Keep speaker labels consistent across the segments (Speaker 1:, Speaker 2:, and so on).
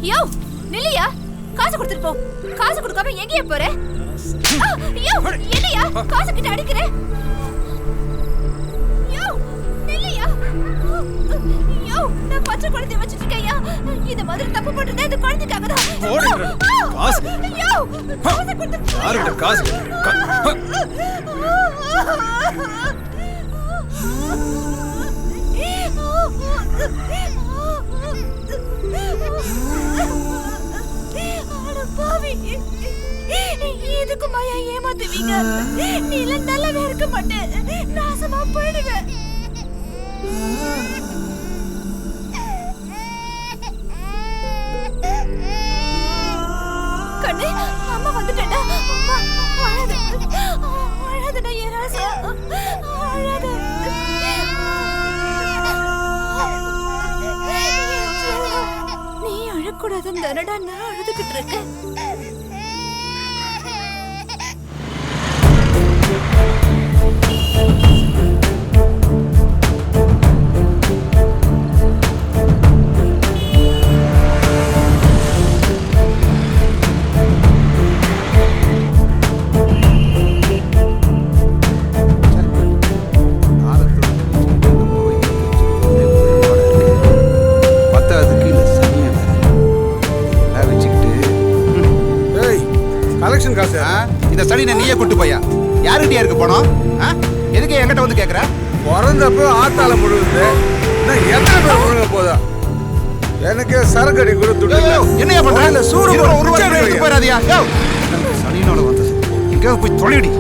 Speaker 1: யோ நில்லையா, காசு கொடுத்துட்டு போ. காசு கொடுக்காம எங்கேயே போற? யோ என்னையா காசு கிட்ட அடிக்கிற? யோ நில்லையா. யோ நான் பச்சை குழந்தை வச்சிட்டு இருக்கேன்யா. இந்த மாதிரி தப்பு பண்றதே இந்த குழந்தைக்காக தான்.
Speaker 2: காசு
Speaker 1: யோ காசு கொடுத்து
Speaker 2: யாருகிட்ட காசு?
Speaker 1: இதுக்கு மாயா ஏமாத்துவீங்க? நீ எல்லாம் நல்லாவே இருக்க மாட்டேன், நாசமா போயிடுவேன். கண்ணே அம்மா வந்துட்டேன்டா. அழாதடா என் ராசா, அழாத. நீ அழக்கூடாதுன்னு தானடா நான் அழுதுகிட்டு இருக்கேன்.
Speaker 3: இந்த சனினை நீயே கூட்டு போயா? யாருகிட்டயா இருக்கு போனோம்? எதுக்கு என்கிட்ட வந்து கேக்குற?
Speaker 2: பிறந்தப்போ ஆத்தால முழுகுது, எத்தனை பேர் முழுங்க போதா? எனக்கு சரக்கடி கூட துட்டு.
Speaker 3: என்னையா பண்ற? சூடு ஒரு வருஷம் எடுத்து போயிடாதியா? சனினோட வந்து எங்க போய் தொலைடி.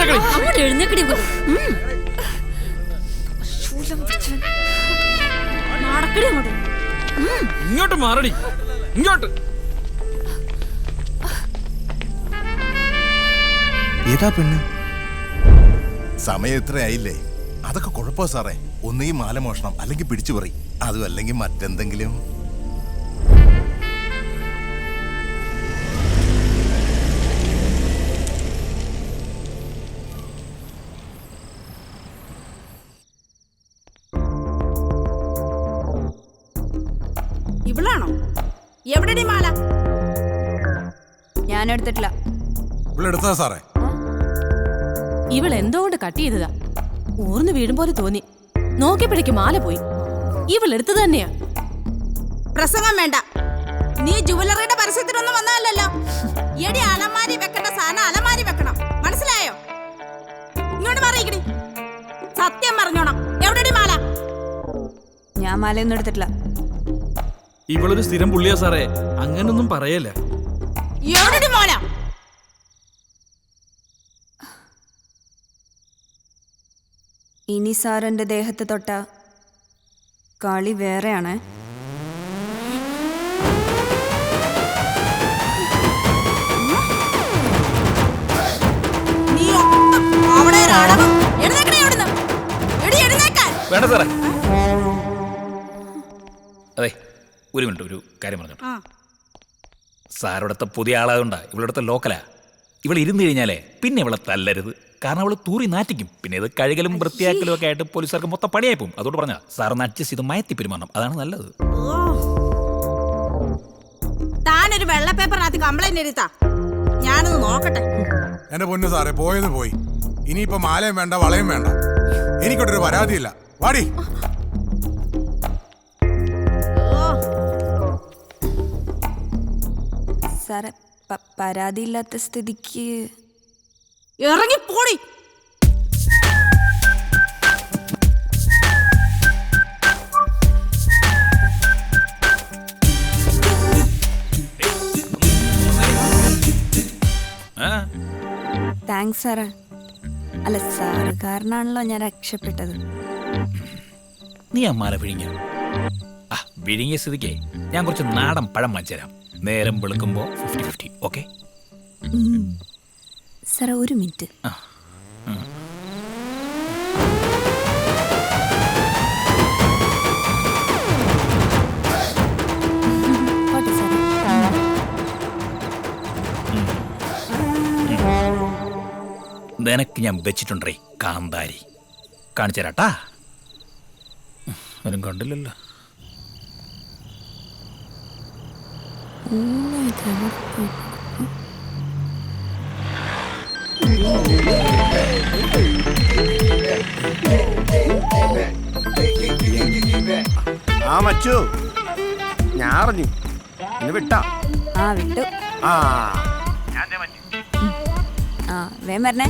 Speaker 4: അങ്ങോട്ട് എഴുന്നേക്കടി നടക്കടി അങ്ങോട്ട്.
Speaker 5: ഇങ്ങോട്ട് മാറടി, ഇങ്ങോട്ട്.
Speaker 3: ഏതാ പെണ്ണ്?
Speaker 6: സമയം ഇത്രയായില്ലേ? അതൊക്കെ കുഴപ്പമോ സാറേ? ഒന്നുകിൽ മാല മോഷണം, അല്ലെങ്കിൽ പിടിച്ചു പറി, അതും അല്ലെങ്കിൽ മറ്റെന്തെങ്കിലും.
Speaker 4: ഇവളാണോ? എവിടെടി മാല?
Speaker 1: ഞാൻ എടുത്തിട്ടില്ല.
Speaker 6: ഇവിടെ എടുത്തതാ സാറേ.
Speaker 7: ഇവൾ എന്തോകൊണ്ട് കട്ട് ചെയ്തതാ. ഊർന്ന് വീഴും പോലെ തോന്നി. നോക്കിയപ്പോഴേക്ക് മാല പോയി. ഇവൾ എടുത്തത് തന്നെയാ.
Speaker 4: പ്രസംഗം വേണ്ട. നീ ജുവലറിയുടെ പരസ്യത്തിനൊന്നും വന്നതല്ലോ. എടി അലമാരി വെക്കേണ്ട സാധനം അലമാരി വെക്കണം, മനസ്സിലായോ? ഇങ്ങോട്ട് മാറിയിക്കടി. സത്യം പറഞ്ഞോണം. എവിടെടി മാല?
Speaker 1: ഞാൻ മാലയൊന്നും എടുത്തിട്ടില്ല.
Speaker 5: ഇവളൊരു സ്ഥിരം പുള്ളിയാ സാറേ, അങ്ങനൊന്നും പറയല്ല.
Speaker 4: എവിടെടി മാല?
Speaker 1: ഇനി സാറിന്റെ ദേഹത്ത് തൊട്ട കളി വേറെയാണ്.
Speaker 4: നീ അവിടെ ഒരു അടവ്. എഴുന്നേക്കടി അവിടുന്ന്. എടി എഴുന്നേക്കാൻ.
Speaker 5: വേണ്ട സാറേ. അതെ, ഒരു മിനിറ്റ്, ഒരു കാര്യം പറഞ്ഞോട്ടെ. സാറിവിടുത്തെ പുതിയ ആളായതുകൊണ്ടാ, ഇവളിവിടുത്തെ ലോക്കലാ. ഇവൾ ഇരുന്ന് കഴിഞ്ഞാലേ പിന്നെ ഇവളെ തല്ലരുത്. കാരണം അവള് തൂറി നാറ്റിക്കും. പിന്നെ ഇത് കഴുകലും വൃത്തിയാക്കലും ഒക്കെ ആയിട്ട് പോലീസുകാർക്ക് മൊത്തം പണിയായി പോകും. അതുകൊണ്ട് പറഞ്ഞാ സാറൊന്ന് അഡ്ജസ്റ്റ് ചെയ്ത് മയത്തി പെരുമാറണം, അതാണ് നല്ലത്.
Speaker 4: താനൊരു വെള്ള പേപ്പറിനകത്ത് കംപ്ലൈന്റ് എഴുതാ. ഞാനൊന്ന് നോക്കട്ടെ.
Speaker 6: എന്റെ പൊന്നു സാറേ, പോയത് പോയി. ഇനിയിപ്പോ മാലയും വേണ്ട, വളയും വേണ്ട. എനിക്കൊട്ടൊരു പരാതിയില്ല. വാടി.
Speaker 1: സാറെ, പരാതിയില്ലാത്ത സ്ഥിതിക്ക്
Speaker 4: ഇറങ്ങി പോടി.
Speaker 1: താങ്ക്സ് സാറേ. അല്ല, സാറ് കാരണമാണല്ലോ ഞാൻ രക്ഷപ്പെട്ടത്.
Speaker 5: നീ ആ മാല വിഴിഞ്ഞ വിഴിങ്ങിയ സ്ഥിതിക്ക് ഞാൻ കുറച്ച് നാടൻ പഴം വാങ്ങിച്ചുതരാം. നേരം വെളുക്കുമ്പോ 50-50. ഓക്കെ
Speaker 1: സാറേ, ഒരു മിനിറ്റ്.
Speaker 5: നിനക്ക് ഞാൻ വെച്ചിട്ടുണ്ടേ കാന്താരി. കാണിച്ചു തരാട്ടാ. ആരും കണ്ടില്ലല്ലോ.
Speaker 3: ആ മച്ചു, ഞാൻ അറിഞ്ഞു. ഇന്ന് വിട്ടാ?
Speaker 1: ആ, വിട്ടു.
Speaker 3: ആ
Speaker 1: ആ, വേഗം വരണേ.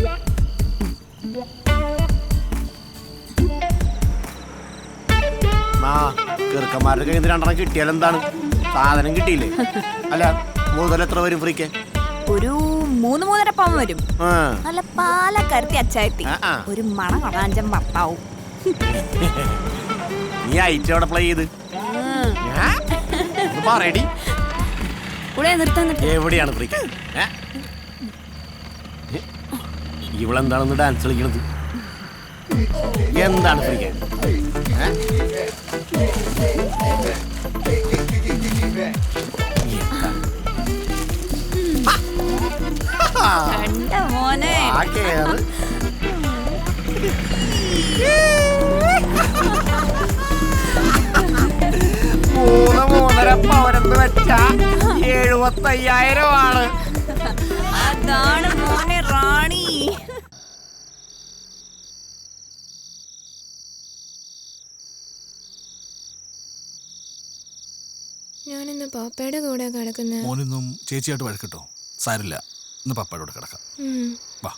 Speaker 3: ചെറുക്കന്മാരുടെ കയ്യിൽ നിന്ന് 2 കിട്ടിയാലെന്താണ്? സാധനം കിട്ടിയില്ലേ? അല്ല, മുതൽ എത്ര വരും ഫ്രീക്ക്?
Speaker 1: ഒരു 3-3.5 പവൻ വരും. നല്ല പാലക്കരുത്തി അച്ചായത്തി. ഒരു മണാഞ്ചം ഭർത്താവും.
Speaker 3: നീ ഐറ്റം എവിടെ പ്ലേ ചെയ്ത്? പറയടി. എവിടെയാണ് ഫ്രീക്ക്? ഇവളെന്താണെന്ന് ഡാൻസ് കളിക്കണത്? എന്താണ് ഫ്രീക്ക്?
Speaker 1: മോനെ,
Speaker 3: മൂന്നര പവനെന്ന് വെച്ചാ 75,000
Speaker 1: അതാണ് മോനെ റാണി.
Speaker 8: ഞാനിന്ന് പാപ്പയുടെ കൂടെ കിടക്കുന്നത്.
Speaker 9: മോനിന്നും ചേച്ചിയായിട്ട് വഴക്കിട്ടോ? സാരില്ല, ഇന്ന് പപ്പയുടെ കൂടെ കിടക്കാം. വാ.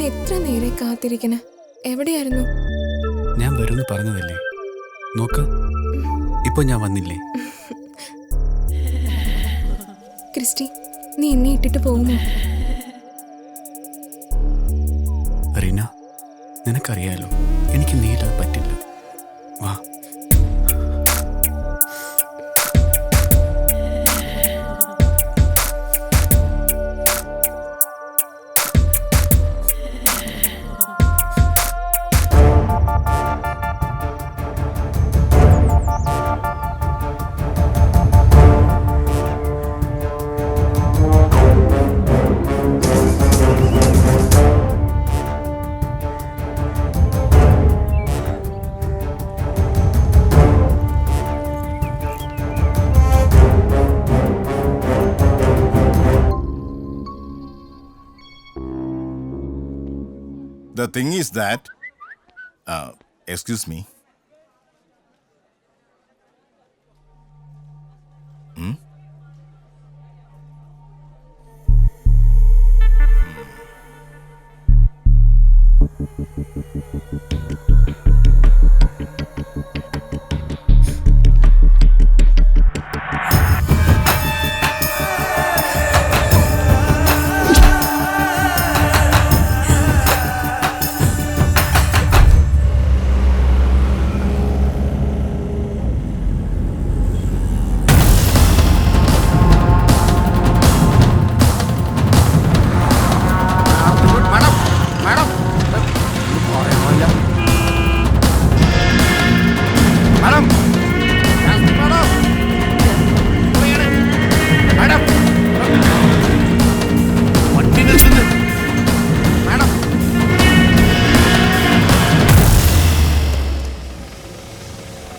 Speaker 8: എത്ര നേരെ കാത്തിരിക്കണേ. എവിടെയായിരുന്നു?
Speaker 9: ഞാൻ വരുമെന്ന് പറഞ്ഞതല്ലേ. നോക്ക്, ഇപ്പൊ ഞാൻ വന്നില്ലേ.
Speaker 8: ക്രിസ്റ്റി, നീ എന്നെ ഇട്ടിട്ട് പോകുമോ?
Speaker 9: റീന, നിനക്കറിയാലോ എനിക്ക് നീയില്ലാതെ പറ്റില്ല. വാ.
Speaker 6: The thing is that, excuse me.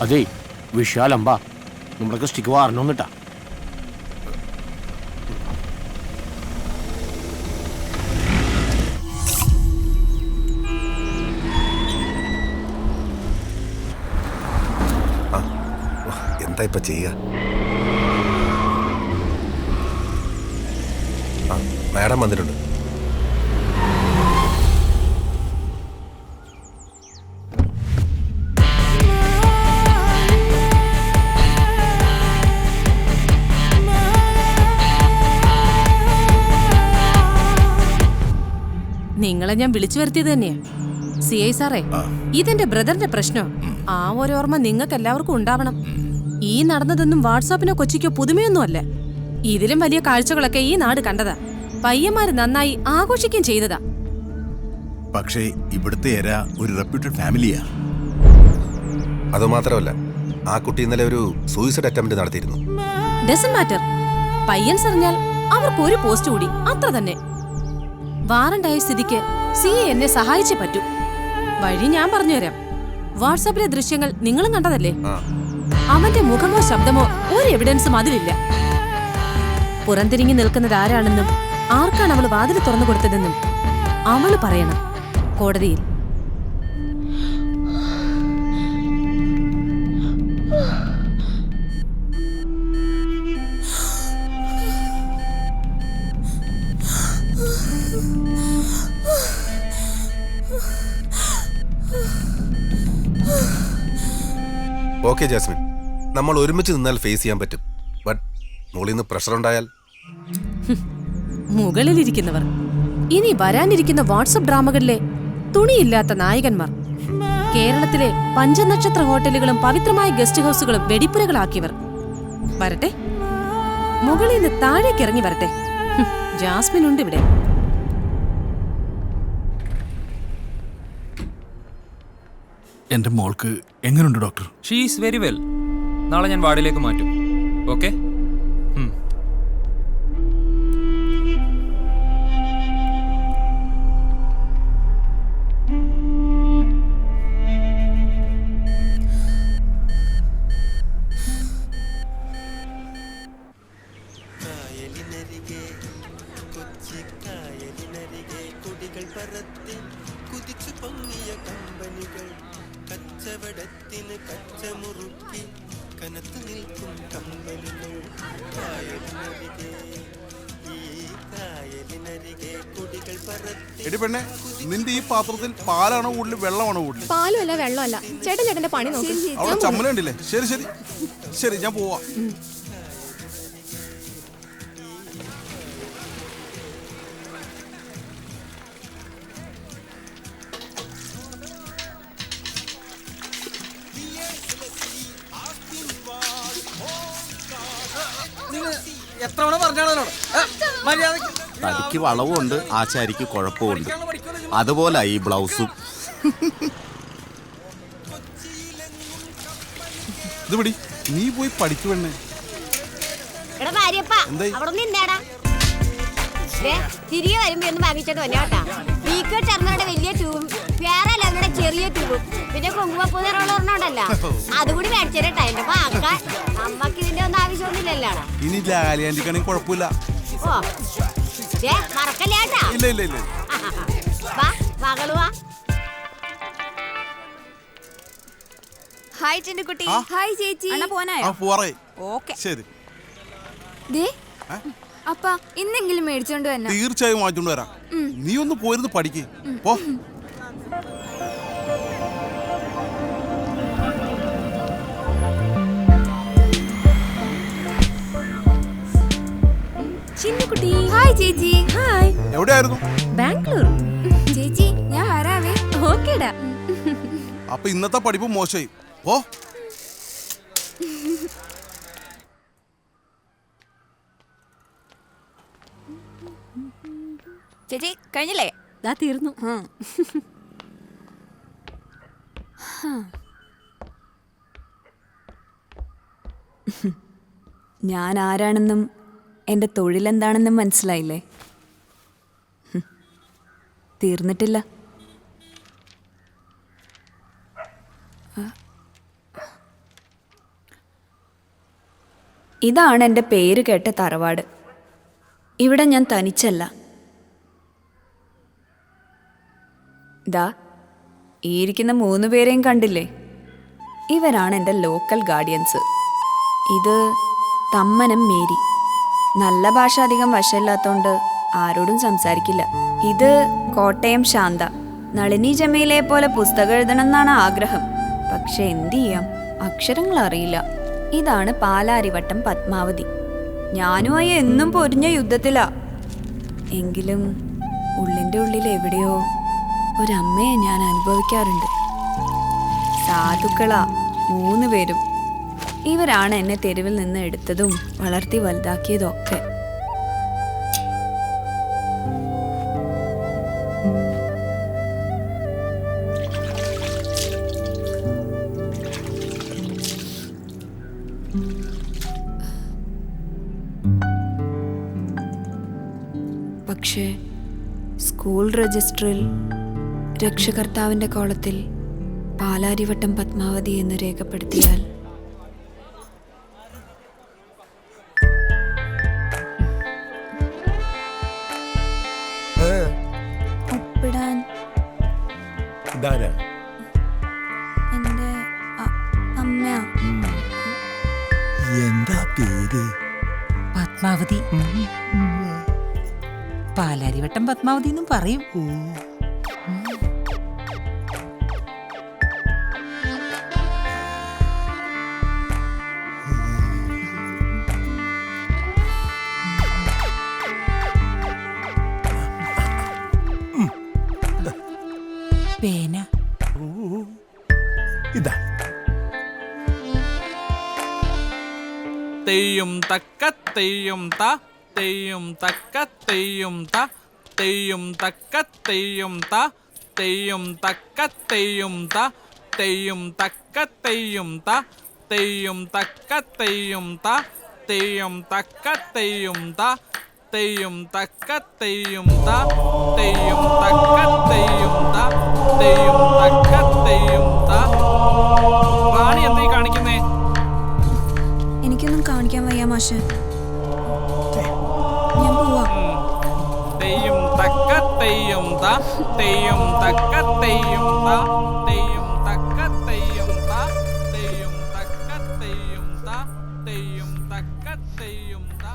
Speaker 10: അതെ, വിശാലമ്പാ, നമ്മളൊക്കെ സ്റ്റിക്ക് വാറണമെന്നിട്ടാ.
Speaker 6: എന്താ ഇപ്പൊ ചെയ്യുക? മാഡം വന്നിട്ടുണ്ട്.
Speaker 7: നിങ്ങളെ ഞാൻ വിളിച്ചു വരുത്തിയത് തന്നെയാ. CI സാറേ, ഇതെന്റെ ബ്രദറിന്റെ പ്രശ്നം. ആ ഒരു ഓർമ്മ നിങ്ങൾക്ക് എല്ലാവർക്കും ഉണ്ടാവണം. ഈ നടന്നതൊന്നും വാട്സാപ്പിനോ കൊച്ചിക്കോ പുതുമയൊന്നും അല്ല. ഇതിലും വലിയ കാഴ്ചകളൊക്കെ ഈ നാട് കണ്ടതാ. പയ്യന്മാര് നന്നായി ആഘോഷിക്കുകയും ചെയ്തതാ.
Speaker 6: പക്ഷേ ഇവിടുത്തെ എര ഒരു റെപ്യൂട്ടഡ് ഫാമിലിയാ.
Speaker 11: അതുമാത്രമല്ല, ആ കുട്ടി ഇന്നലെ ഒരു സൂയിസൈഡ് അറ്റംപ്റ്റ് നടത്തിയിരുന്നു.
Speaker 7: Doesn't matter. പയ്യൻ അറിഞ്ഞാൽ അവർക്ക് ഒരു പോസ്റ്റ് കൂടി, അത്ര തന്നെ. വാറണ്ടായ സ്ഥിതിക്ക് CI എന്നെ സഹായിച്ചേ പറ്റൂ. വഴി ഞാൻ പറഞ്ഞുതരാം. വാട്സാപ്പിലെ ദൃശ്യങ്ങൾ നിങ്ങളും കണ്ടതല്ലേ? അവന്റെ മുഖമോ ശബ്ദമോ ഒരു എവിഡൻസും അതിലില്ല. പുറംതിരിഞ്ഞു നിൽക്കുന്നത് ആരാണെന്നും ആർക്കാണ് അവള് വാതിൽ തുറന്നു കൊടുത്തതെന്നും അവള് പറയണം കോടതിയിൽ.
Speaker 11: ഓക്കെ ജാസ്മിൻ, നമ്മൾ ഒരുമിച്ച് നിന്നാൽ ഫേസ് ചെയ്യാൻ പറ്റും. ബട്ട് മുകളിൽ നിന്ന് പ്രഷർ ഉണ്ടായാൽ?
Speaker 7: മുകളിലിരിക്കുന്നവർ ഇനി വരാനിരിക്കുന്ന വാട്സപ്പ് ഡ്രാമകളിലെ തുണിയില്ലാത്ത നായകന്മാർ. കേരളത്തിലെ പഞ്ചനക്ഷത്ര ഹോട്ടലുകളും പവിത്രമായ ഗസ്റ്റ് ഹൗസുകളും വെടിപ്പുരകളാക്കിയവർ. വരട്ടെ, മുകളിൽ നിന്ന് താഴേക്ക് ഇറങ്ങി വരട്ടെ. ജാസ്മിൻ ഉണ്ട് ഇവിടെ.
Speaker 9: എൻ്റെ മോൾക്ക് എങ്ങനെയുണ്ട് doctor?
Speaker 12: She is very well. നാളെ ഞാൻ വാർഡിലേക്ക് മാറ്റും. ഓക്കെ?
Speaker 13: കച്ചവടത്തിന് കച്ചമുറുക്കി കനത്തു നിൽക്കും കമ്പലുകൾ കായലിനരികെ ഈ കായലിനരികെ കുടികൾ
Speaker 3: എടി പെണ്ണെ, നിന്റെ ഈ പാത്രത്തിൽ പാലാണോ കൂടുതൽ വെള്ളമാണോ കൂടുതൽ?
Speaker 8: പാലും അല്ല വെള്ളമല്ല. ചേട്ടന്റെ പണി നോക്കി.
Speaker 3: അവിടെ ചമ്മല കണ്ടില്ലേ? ശരി ശരി ശരി, ഞാൻ പോവാ.
Speaker 10: തടിക്ക് വളവുമുണ്ട്, ആശാരിക്ക് കുഴപ്പമുണ്ട്. അതുപോലെ ഈ ബ്ലൗസും.
Speaker 3: ഇത് പിടി, നീ പോയി പഠിക്കു പെണ്ണെ.
Speaker 1: തിരികെ വരുമ്പോ ഒന്ന് വാങ്ങിച്ചോണ്ട് വന്നോട്ടാ. വീക്കോ ചർമ്മയുടെ വലിയ ട്യൂബും വേറെ അല്ലാതെ ചെറിയ ട്യൂബും പിന്നെ കുങ്കുമപ്പൂ നിറമുള്ള ഒരെണ്ണമുണ്ടല്ലോ, അതുകൂടി മേടിച്ചേരട്ടാ. എന്റെ പാക്കാൻ അമ്മക്ക് ഇതിന്റെ ഒന്നും ആവശ്യമൊന്നുമില്ലല്ലോ.
Speaker 3: ഇനി ലാലിയാണ്ടിക്കാണെങ്കിൽ കുഴപ്പമില്ല.
Speaker 1: ഓ മറക്കല്ലേട്ടാ.
Speaker 3: ഇല്ല ഇല്ല ഇല്ല.
Speaker 1: മകളുവാ. ഹായ് ചിന്നുകുട്ടി. ഹായ് ചേച്ചി.
Speaker 3: പോവാറേ. ശരി.
Speaker 1: അപ്പ ഇന്നെങ്കിലും മേടിച്ചോണ്ട് വരണം.
Speaker 3: തീർച്ചയായും വാങ്ങിച്ചോണ്ട് വരാം. നീ ഒന്ന് പോയിരുന്ന് പഠിക്ക്. പോ.
Speaker 1: ചിന്നുകുട്ടി. ഹായ് ചേച്ചി. ഹായ്.
Speaker 3: എവിടെയായിരുന്നു?
Speaker 7: ബാംഗ്ലൂർ.
Speaker 1: ചേച്ചി ഞാൻ വരാവേ.
Speaker 7: ഓക്കേടാ.
Speaker 3: അപ്പൊ ഇന്നത്തെ പഠിപ്പ് മോശമായി. പോ.
Speaker 1: ചേച്ചി കഴിഞ്ഞില്ലേ?
Speaker 7: തീർന്നു.
Speaker 1: ഞാൻ ആരാണെന്നും എൻ്റെ തൊഴിലെന്താണെന്നും മനസ്സിലായില്ലേ? തീർന്നിട്ടില്ല. ഇതാണ് എൻ്റെ പേര് കേട്ട തറവാട്. ഇവിടെ ഞാൻ തനിച്ചല്ല. ദാ ഈ ഇരിക്കുന്ന 3 പേരെയും കണ്ടില്ലേ? ഇവരാണ് എൻ്റെ ലോക്കൽ ഗാർഡിയൻസ്. ഇത് തമ്മനം മേരി. നല്ല ഭാഷ അധികം വശമില്ലാത്തോണ്ട് ആരോടും സംസാരിക്കില്ല. ഇത് കോട്ടയം ശാന്ത. നളിനി ജമയിലെ പോലെ പുസ്തകം എഴുതണം എന്നാണ് ആഗ്രഹം. പക്ഷെ എന്ത് ചെയ്യാം, അക്ഷരങ്ങൾ അറിയില്ല. ഇതാണ് പാലാരിവട്ടം പത്മാവതി. ഞാനുമായി എന്നും പൊരിഞ്ഞ യുദ്ധത്തിലാ. എങ്കിലും ഉള്ളിൻ്റെ ഉള്ളിൽ എവിടെയോ ഒരമ്മയെ ഞാൻ അനുഭവിക്കാറുണ്ട്. സാധുക്കളാ 3 പേരും. ഇവരാണ് എന്നെ തെരുവിൽ നിന്ന് എടുത്തതും വളർത്തി വലുതാക്കിയതും ഒക്കെ. പക്ഷേ സ്കൂൾ രജിസ്റ്ററിൽ രക്ഷകർത്താവിൻ്റെ കോളത്തിൽ പാലാരിവട്ടം പത്മാവതി എന്ന് രേഖപ്പെടുത്തിയാൽ ഒപ്പിടാൻ എൻ്റെ അമ്മയാ.
Speaker 2: എന്താ പേര്?
Speaker 4: പത്മാവതി. പാലാരിവട്ടം പത്മാവതി എന്നും പറയും. പേന
Speaker 2: ഇതാ.
Speaker 9: തെയ്യും തക്ക തെയ്യും ത തെയ്യും തക്ക തെയ്യും ത തെയ്യും തക്ക തെയ്യും ത തെയ്യും തക്ക തെയ്യും ത തെയ്യും തക്ക തെയ്യും ത തെയ്യും തക്ക തെയ്യും ത തെയ്യും തക്ക തെയ്യും ത തെയ്യും തക്ക തെയ്യും ത തെയ്യും തക്ക തെയ്യും ത തെയ്യും തക്ക തെയ്യും ത. റാണി എന്താ ഈ കാണിക്കുന്നേ?
Speaker 1: എനിക്കൊന്നും കാണിക്കാൻ വയ്യ മാഷ്. ഞാൻ പോവാ.
Speaker 9: തെയ്യും തക്ക തെയ്യും ത തെയ്യും തക്ക തെയ്യും ത തെയ്യും തക്ക തെയ്യും ത തെയ്യും തക്ക തെയ്യും ത തെയ്യും തക്ക തെയ്യും ത.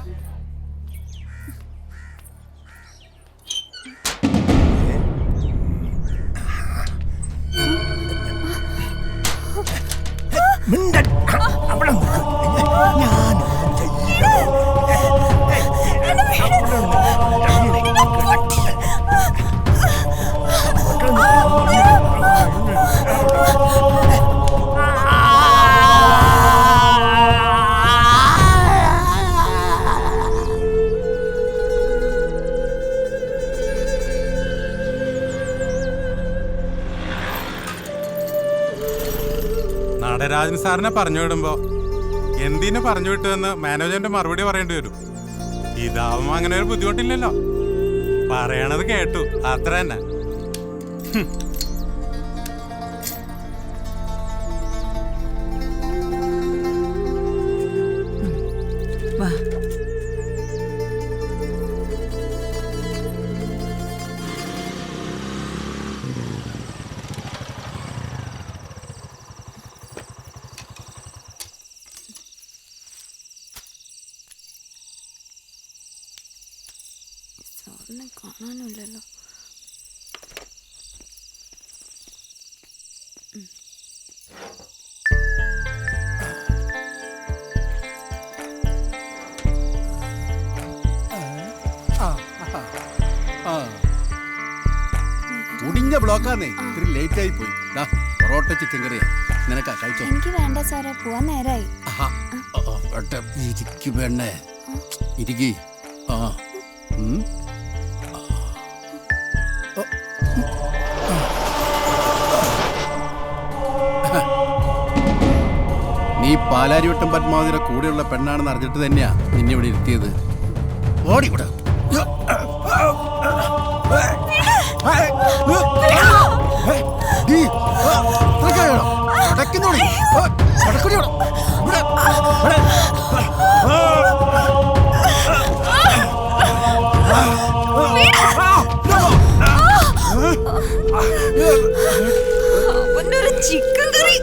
Speaker 14: രാജൻ സാറിനെ പറഞ്ഞു വിടുമ്പോ എന്തിനു പറഞ്ഞു വിട്ടുവെന്ന് മാനേജറിന്റെ മറുപടി പറയേണ്ടി വരും. ഇതാവുമ്പോ അങ്ങനെ ഒരു ബുദ്ധിമുട്ടില്ലല്ലോ. പറയണത് കേട്ടു, അത്ര തന്നെ.
Speaker 8: കാണാനില്ലല്ലോ.
Speaker 15: മുടിഞ്ഞ ബ്ലോക്കാന്നേ, ഇത്തിരി ലേറ്റ് ആയി പോയി. പൊറോട്ട ചിക്കൻ കറിയാ, നിനക്കാ കഴിച്ചോ?
Speaker 8: എനിക്ക് വേണ്ട സാറേ, പോവാൻ നേരായി.
Speaker 15: ഇരിക്കു വേണ്ടേ, ഇരിക്കി. നീ പാലാരിവട്ടം പത്മാവതിയുടെ കൂടെയുള്ള പെണ്ണാണെന്ന് അറിഞ്ഞിട്ട് തന്നെയാ നിന്നെ ഇവിടെ ഇരുത്തിയത്. ഓടിക്കൂടെ.
Speaker 8: ചിക്കൻ കറി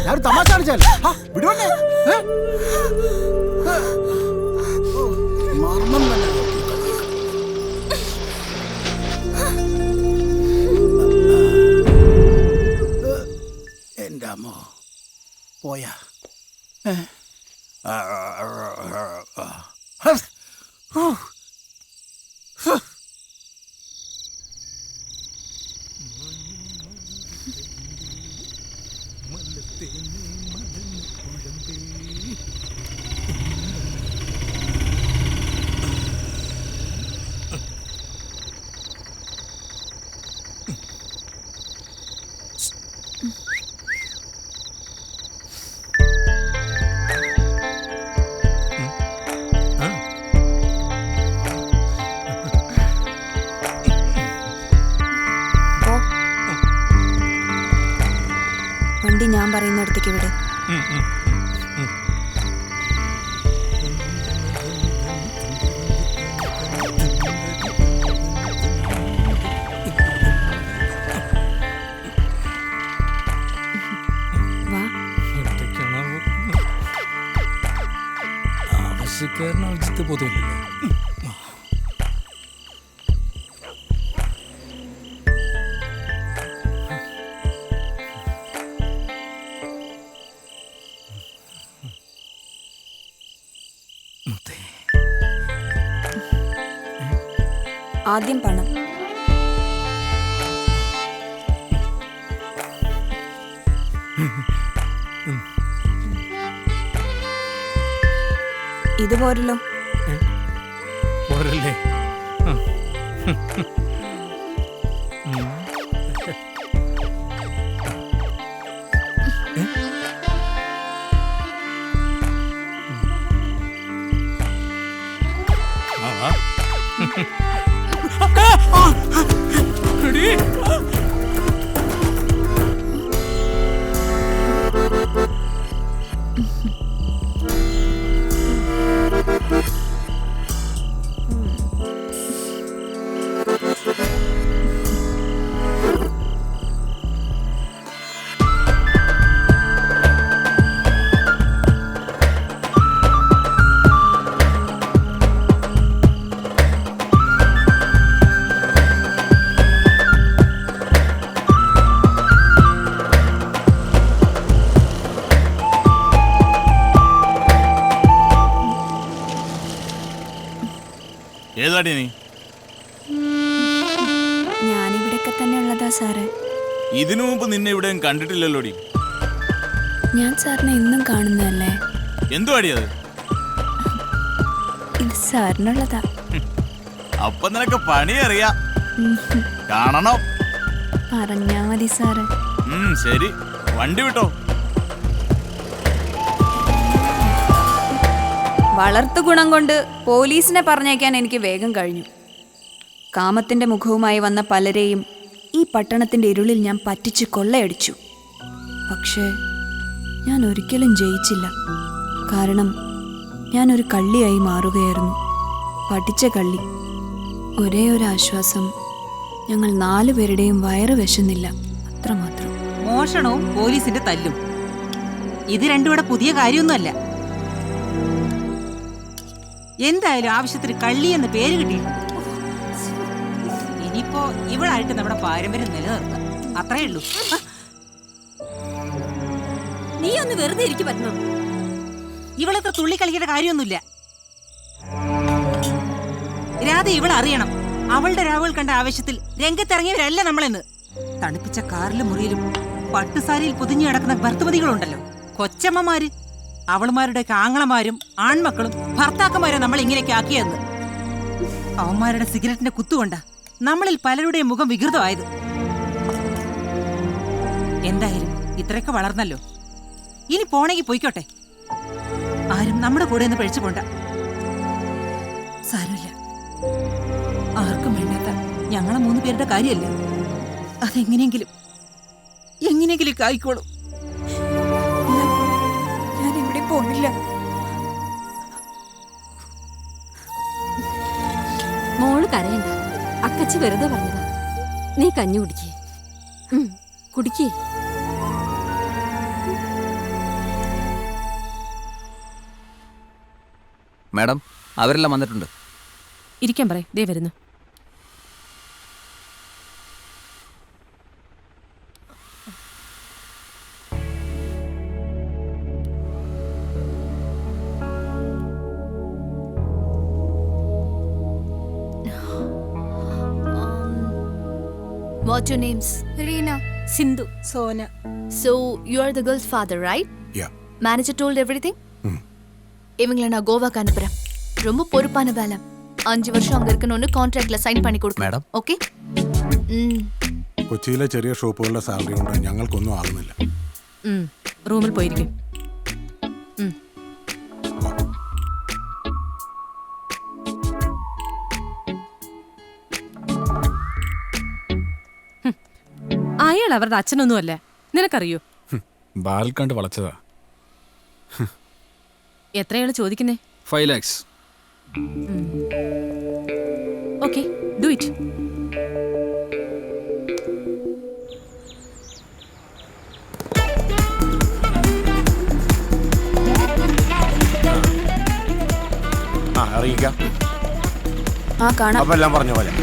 Speaker 15: ഞാൻ തമാശ കാണിച്ചാൽ വിടുവണ്ടേ? മർമ്മം തന്നെ. എന്റെ അമ്മ പോയാ.
Speaker 8: വണ്ടി ഞാൻ പറയുന്നിടത്തേക്ക് വിട്.
Speaker 5: ആവശ്യക്കാരന് ഔചിത്യ ബോധമില്ലല്ലോ.
Speaker 8: ആദ്യം പണം. ഇത് പോരല്ലോ.
Speaker 5: പോരല്ലേ?
Speaker 10: ഏതാടി നീ?
Speaker 8: ഞാനിവിടെയൊക്കെ തന്നെ ഉള്ളതാ സാറേ.
Speaker 10: ഇതിനു മുമ്പ് നിന്നെ ഇവിടെയും കണ്ടിട്ടില്ലല്ലോടി.
Speaker 8: ഞാൻ സാറിനെ എന്നും കാണുന്നതല്ലേ.
Speaker 10: എന്തുവാടി അത്?
Speaker 8: ഇത് സാറിനുള്ളതാ.
Speaker 10: അപ്പൊ നിനക്ക് പണി അറിയാം. കാണണം.
Speaker 8: പറഞ്ഞാ മതി സാറ്.
Speaker 10: ശരി, വണ്ടി വിട്ടോ.
Speaker 16: വളർത്തു ഗുണം കൊണ്ട് പോലീസിനെ പറഞ്ഞേക്കാൻ എനിക്ക് വേഗം കഴിഞ്ഞു. കാമത്തിന്റെ മുഖവുമായി വന്ന പലരെയും ഈ പട്ടണത്തിന്റെ ഇരുളിൽ ഞാൻ പറ്റിച്ച് കൊള്ളയടിച്ചു. പക്ഷേ ഞാൻ ഒരിക്കലും ജയിച്ചില്ല. കാരണം ഞാനൊരു കള്ളിയായി മാറുകയായിരുന്നു. പഠിച്ച കള്ളി. ഒരേ ഒരു ആശ്വാസം, ഞങ്ങൾ 4 പേരുടെയും വയറ് വിശന്നില്ല, അത്രമാത്രം.
Speaker 4: മോഷണവും പോലീസിന്റെ തല്ലും ഇത് രണ്ടും ഇവിടെ പുതിയ കാര്യമൊന്നുമല്ല. എന്തായാലും ആവശ്യത്തിന് കള്ളി എന്ന പേര് കിട്ടിയിട്ടുണ്ട്. ഇനിയിപ്പോ ഇവളായിട്ട് നമ്മുടെ പാരമ്പര്യം നിലനിർത്താം, അത്രേ ഉള്ളൂ.
Speaker 1: നീ ഒന്ന് വെറുതെ ഇരിക്കും പറ്റുന്നു.
Speaker 4: ഇവളൊക്കെ തുള്ളിക്കളിക്കേണ്ട കാര്യമൊന്നുമില്ല. രാധ ഇവളറിയണം, അവളുടെ രാവുകൾ കണ്ട ആവേശത്തിൽ രംഗത്തിറങ്ങിയവരല്ല നമ്മളെന്ന്. തണുപ്പിച്ച കാറിലും മുറിയിലും പട്ടുസാരിയിൽ പൊതിഞ്ഞു കിടക്കുന്ന ഭർത്തമതികളുണ്ടല്ലോ, കൊച്ചമ്മമാര്. അവളുമാരുടെ ആങ്ങളമാരും ആൺമക്കളും ഭർത്താക്കന്മാരും നമ്മൾ ഇങ്ങനെയൊക്കെ ആക്കിയെന്ന്. അവന്മാരുടെ സിഗരറ്റിന്റെ കുത്തുകൊണ്ട നമ്മളിൽ പലരുടെയും മുഖം വികൃതമായത്. എന്തായാലും ഇത്രയൊക്കെ വളർന്നല്ലോ, ഇനി പോണെങ്കി പോയിക്കോട്ടെ. ആരും നമ്മുടെ കൂടെ ഒന്ന് പഴിച്ചു പോണ്ട. സാരമില്ല, ആർക്കും വേണ്ടാത്ത ഞങ്ങളെ 3 പേരുടെ കാര്യമല്ലേ, അതെങ്ങനെയെങ്കിലും ആയിക്കോളും.
Speaker 16: ഞാൻ ഇവിടെ പോണില്ല.
Speaker 1: മോള് കരയണ്ട, അക്കച്ചി വെറുതെ പറഞ്ഞതാ. നീ കഞ്ഞി കുടിക്കേ, കുടിക്കേ.
Speaker 12: മാഡം, അവരെല്ലാം വന്നിട്ടുണ്ട്.
Speaker 7: ഇരിക്കാൻ പറയ്, ദേ വരുന്നു.
Speaker 17: What's your names?
Speaker 8: Reena.
Speaker 17: Sindhu.
Speaker 4: Sona.
Speaker 17: So, you are the girl's father, right?
Speaker 6: Yeah.
Speaker 17: Manager told everything? இவங்களை நான் கோவாக்கு அனுப்புறேன். ரொம்ப பொறுப்பான வேலை. 5 வருஷம் அங்க இருக்கணும்னு கான்ட்ராக்ட்ல சைன் பண்ணி கொடுக்க.
Speaker 12: Madam,
Speaker 17: okay?
Speaker 15: കൊച്ചിയിലെ ചെറിയ ഷോപ്പുകളുടെ സാലറി കൊണ്ട് ഞങ്ങൾക്കൊന്നും ആകുന്നില്ല.
Speaker 7: റൂമിൽ പോയിരിക്കും. അയാൾ അവരുടെ അച്ഛനൊന്നുമല്ല, നിനക്കറിയോ?
Speaker 14: ബാൽ കണ്ട് വളച്ചതാ.
Speaker 7: എത്രയാള് ചോദിക്കുന്നേ?
Speaker 14: 5 lakhs.
Speaker 7: Okay, do it.
Speaker 15: അറിയിക്കാം.
Speaker 16: കാണാം.
Speaker 15: അപ്പൊ എല്ലാം പറഞ്ഞ പോലെ.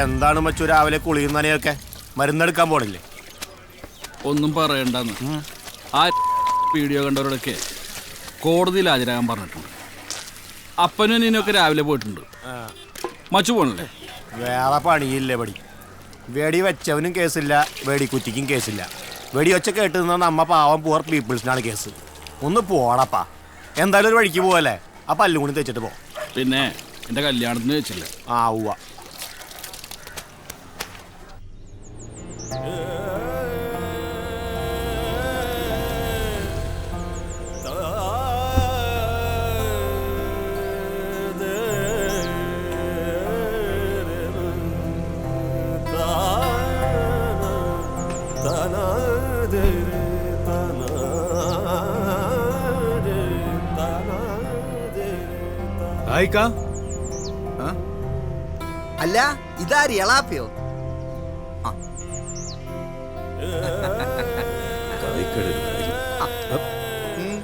Speaker 15: എന്താണ് മച്ചു രാവിലെ കുളിയുന്നനെയൊക്കെ? മരുന്നെടുക്കാൻ പോണില്ലേ?
Speaker 14: ഒന്നും പറയണ്ടെന്ന് ആ വീഡിയോ കണ്ടവരോടൊക്കെ കോടതിയിൽ ഹാജരാകാൻ പറഞ്ഞിട്ടുണ്ട്. അപ്പനും നീനൊക്കെ രാവിലെ പോയിട്ടുണ്ട്. മച്ചു പോണല്ലേ?
Speaker 15: വേറെ പണിയില്ലേ പടി. വെടി വെച്ചവനും കേസില്ല, വെടിക്കുറ്റിക്കും കേസില്ല. വെടി വെച്ച കേട്ട് നിന്ന നമ്മ പാവം പുവർ പീപ്പിൾസിനാണ് കേസ്. ഒന്ന് പോടപ്പാ. എന്തായാലും ഒരു വഴിക്ക് പോവല്ലേ, ആ പല്ലും കൂടി തെച്ചിട്ട് പോ.
Speaker 14: പിന്നെ എന്റെ കല്യാണത്തിന് വെച്ചില്ലേ?
Speaker 15: ആ ഉവ്വ.
Speaker 18: കായിക്ക
Speaker 3: അല്ല ഇതാര് എളാപ്പയോ?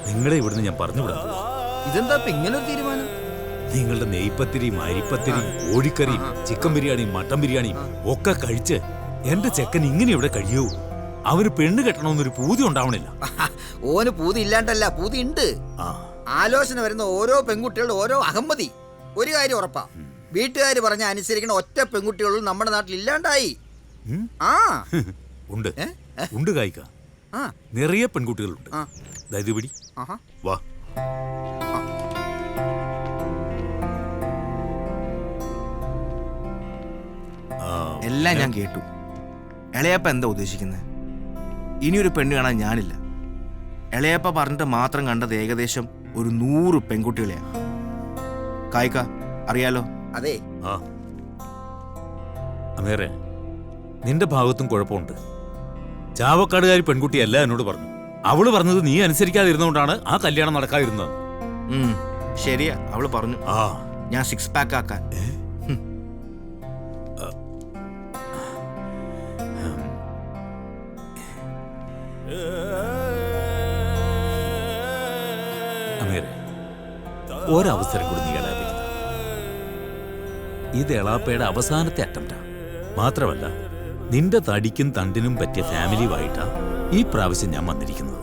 Speaker 18: നിങ്ങളെ ഇവിടുന്ന് ഞാൻ പറഞ്ഞുവിടാം.
Speaker 3: ഇതെന്താ ഇങ്ങനെ ഒരു തീരുമാനം?
Speaker 18: നിങ്ങളുടെ നെയ്പത്തിരിയും അരിപ്പത്തിരിയും കോഴിക്കറിയും ചിക്കൻ ബിരിയാണിയും മട്ടൻ ബിരിയാണിയും ഒക്കെ കഴിച്ച് എന്റെ ചെക്കൻ ഇങ്ങനെ ഇവിടെ കഴിയൂ. അവന് പെണ്ണ് കെട്ടണമെന്നൊരു പൂതി ഉണ്ടാവണില്ല.
Speaker 3: ഓന് പൂതി ഇല്ലാണ്ടല്ല, പൂതി ഉണ്ട്. ആലോചന വരുന്ന ഓരോ പെൺകുട്ടികളുടെ ഓരോ അഹമ്മതി. ഒരു കാര്യം ഉറപ്പാ, വീട്ടുകാര് പറഞ്ഞ അനുസരിക്കുന്ന ഒറ്റ പെൺകുട്ടികളും നമ്മുടെ നാട്ടിൽ ഇല്ലാണ്ടായി. ആ
Speaker 18: ഉണ്ട് ഉണ്ട് കായിക്ക, നിറയെ പെൺകുട്ടികളുണ്ട്. അതായത് പിടി വാ.
Speaker 3: എല്ലാം ഞാൻ കേട്ടു. ഇളയപ്പ എന്താ ഉദ്ദേശിക്കുന്നത്? ഇനിയൊരു പെണ്ണ് കാണാൻ ഞാനില്ല. ഇളയപ്പ പറഞ്ഞിട്ട് മാത്രം കണ്ടത് ഏകദേശം ഒരു 100 പെൺകുട്ടികളെയാ. കായിക്ക അറിയാലോ? അതെ.
Speaker 18: അമേറെ, നിന്റെ ഭാഗത്തും കുഴപ്പമുണ്ട്. ചാവക്കാടുകാരി പെൺകുട്ടിയല്ല എന്നോട് പറഞ്ഞു. അവള് പറഞ്ഞത് നീ അനുസരിക്കാതിരുന്നോണ്ടാണ് ആ കല്യാണം നടക്കാതിരുന്നത്.
Speaker 3: ശരിയാ, അവള് പറഞ്ഞു ഞാൻ 6 പാക്ക് ആക്കാൻ.
Speaker 18: അമേറെ, ഒരവസരം കൂടി നീ എളാപ്പിക്കുന്നു. ഇത് എളാപ്പയുടെ അവസാനത്തെ അറ്റംപ്റ്റാ. മാത്രമല്ല, നിന്റെ തടിക്കും തണ്ടിനും പറ്റിയ ഫാമിലിയുമായിട്ടാ ഈ പ്രാവശ്യം ഞാൻ വന്നിരിക്കുന്നത്.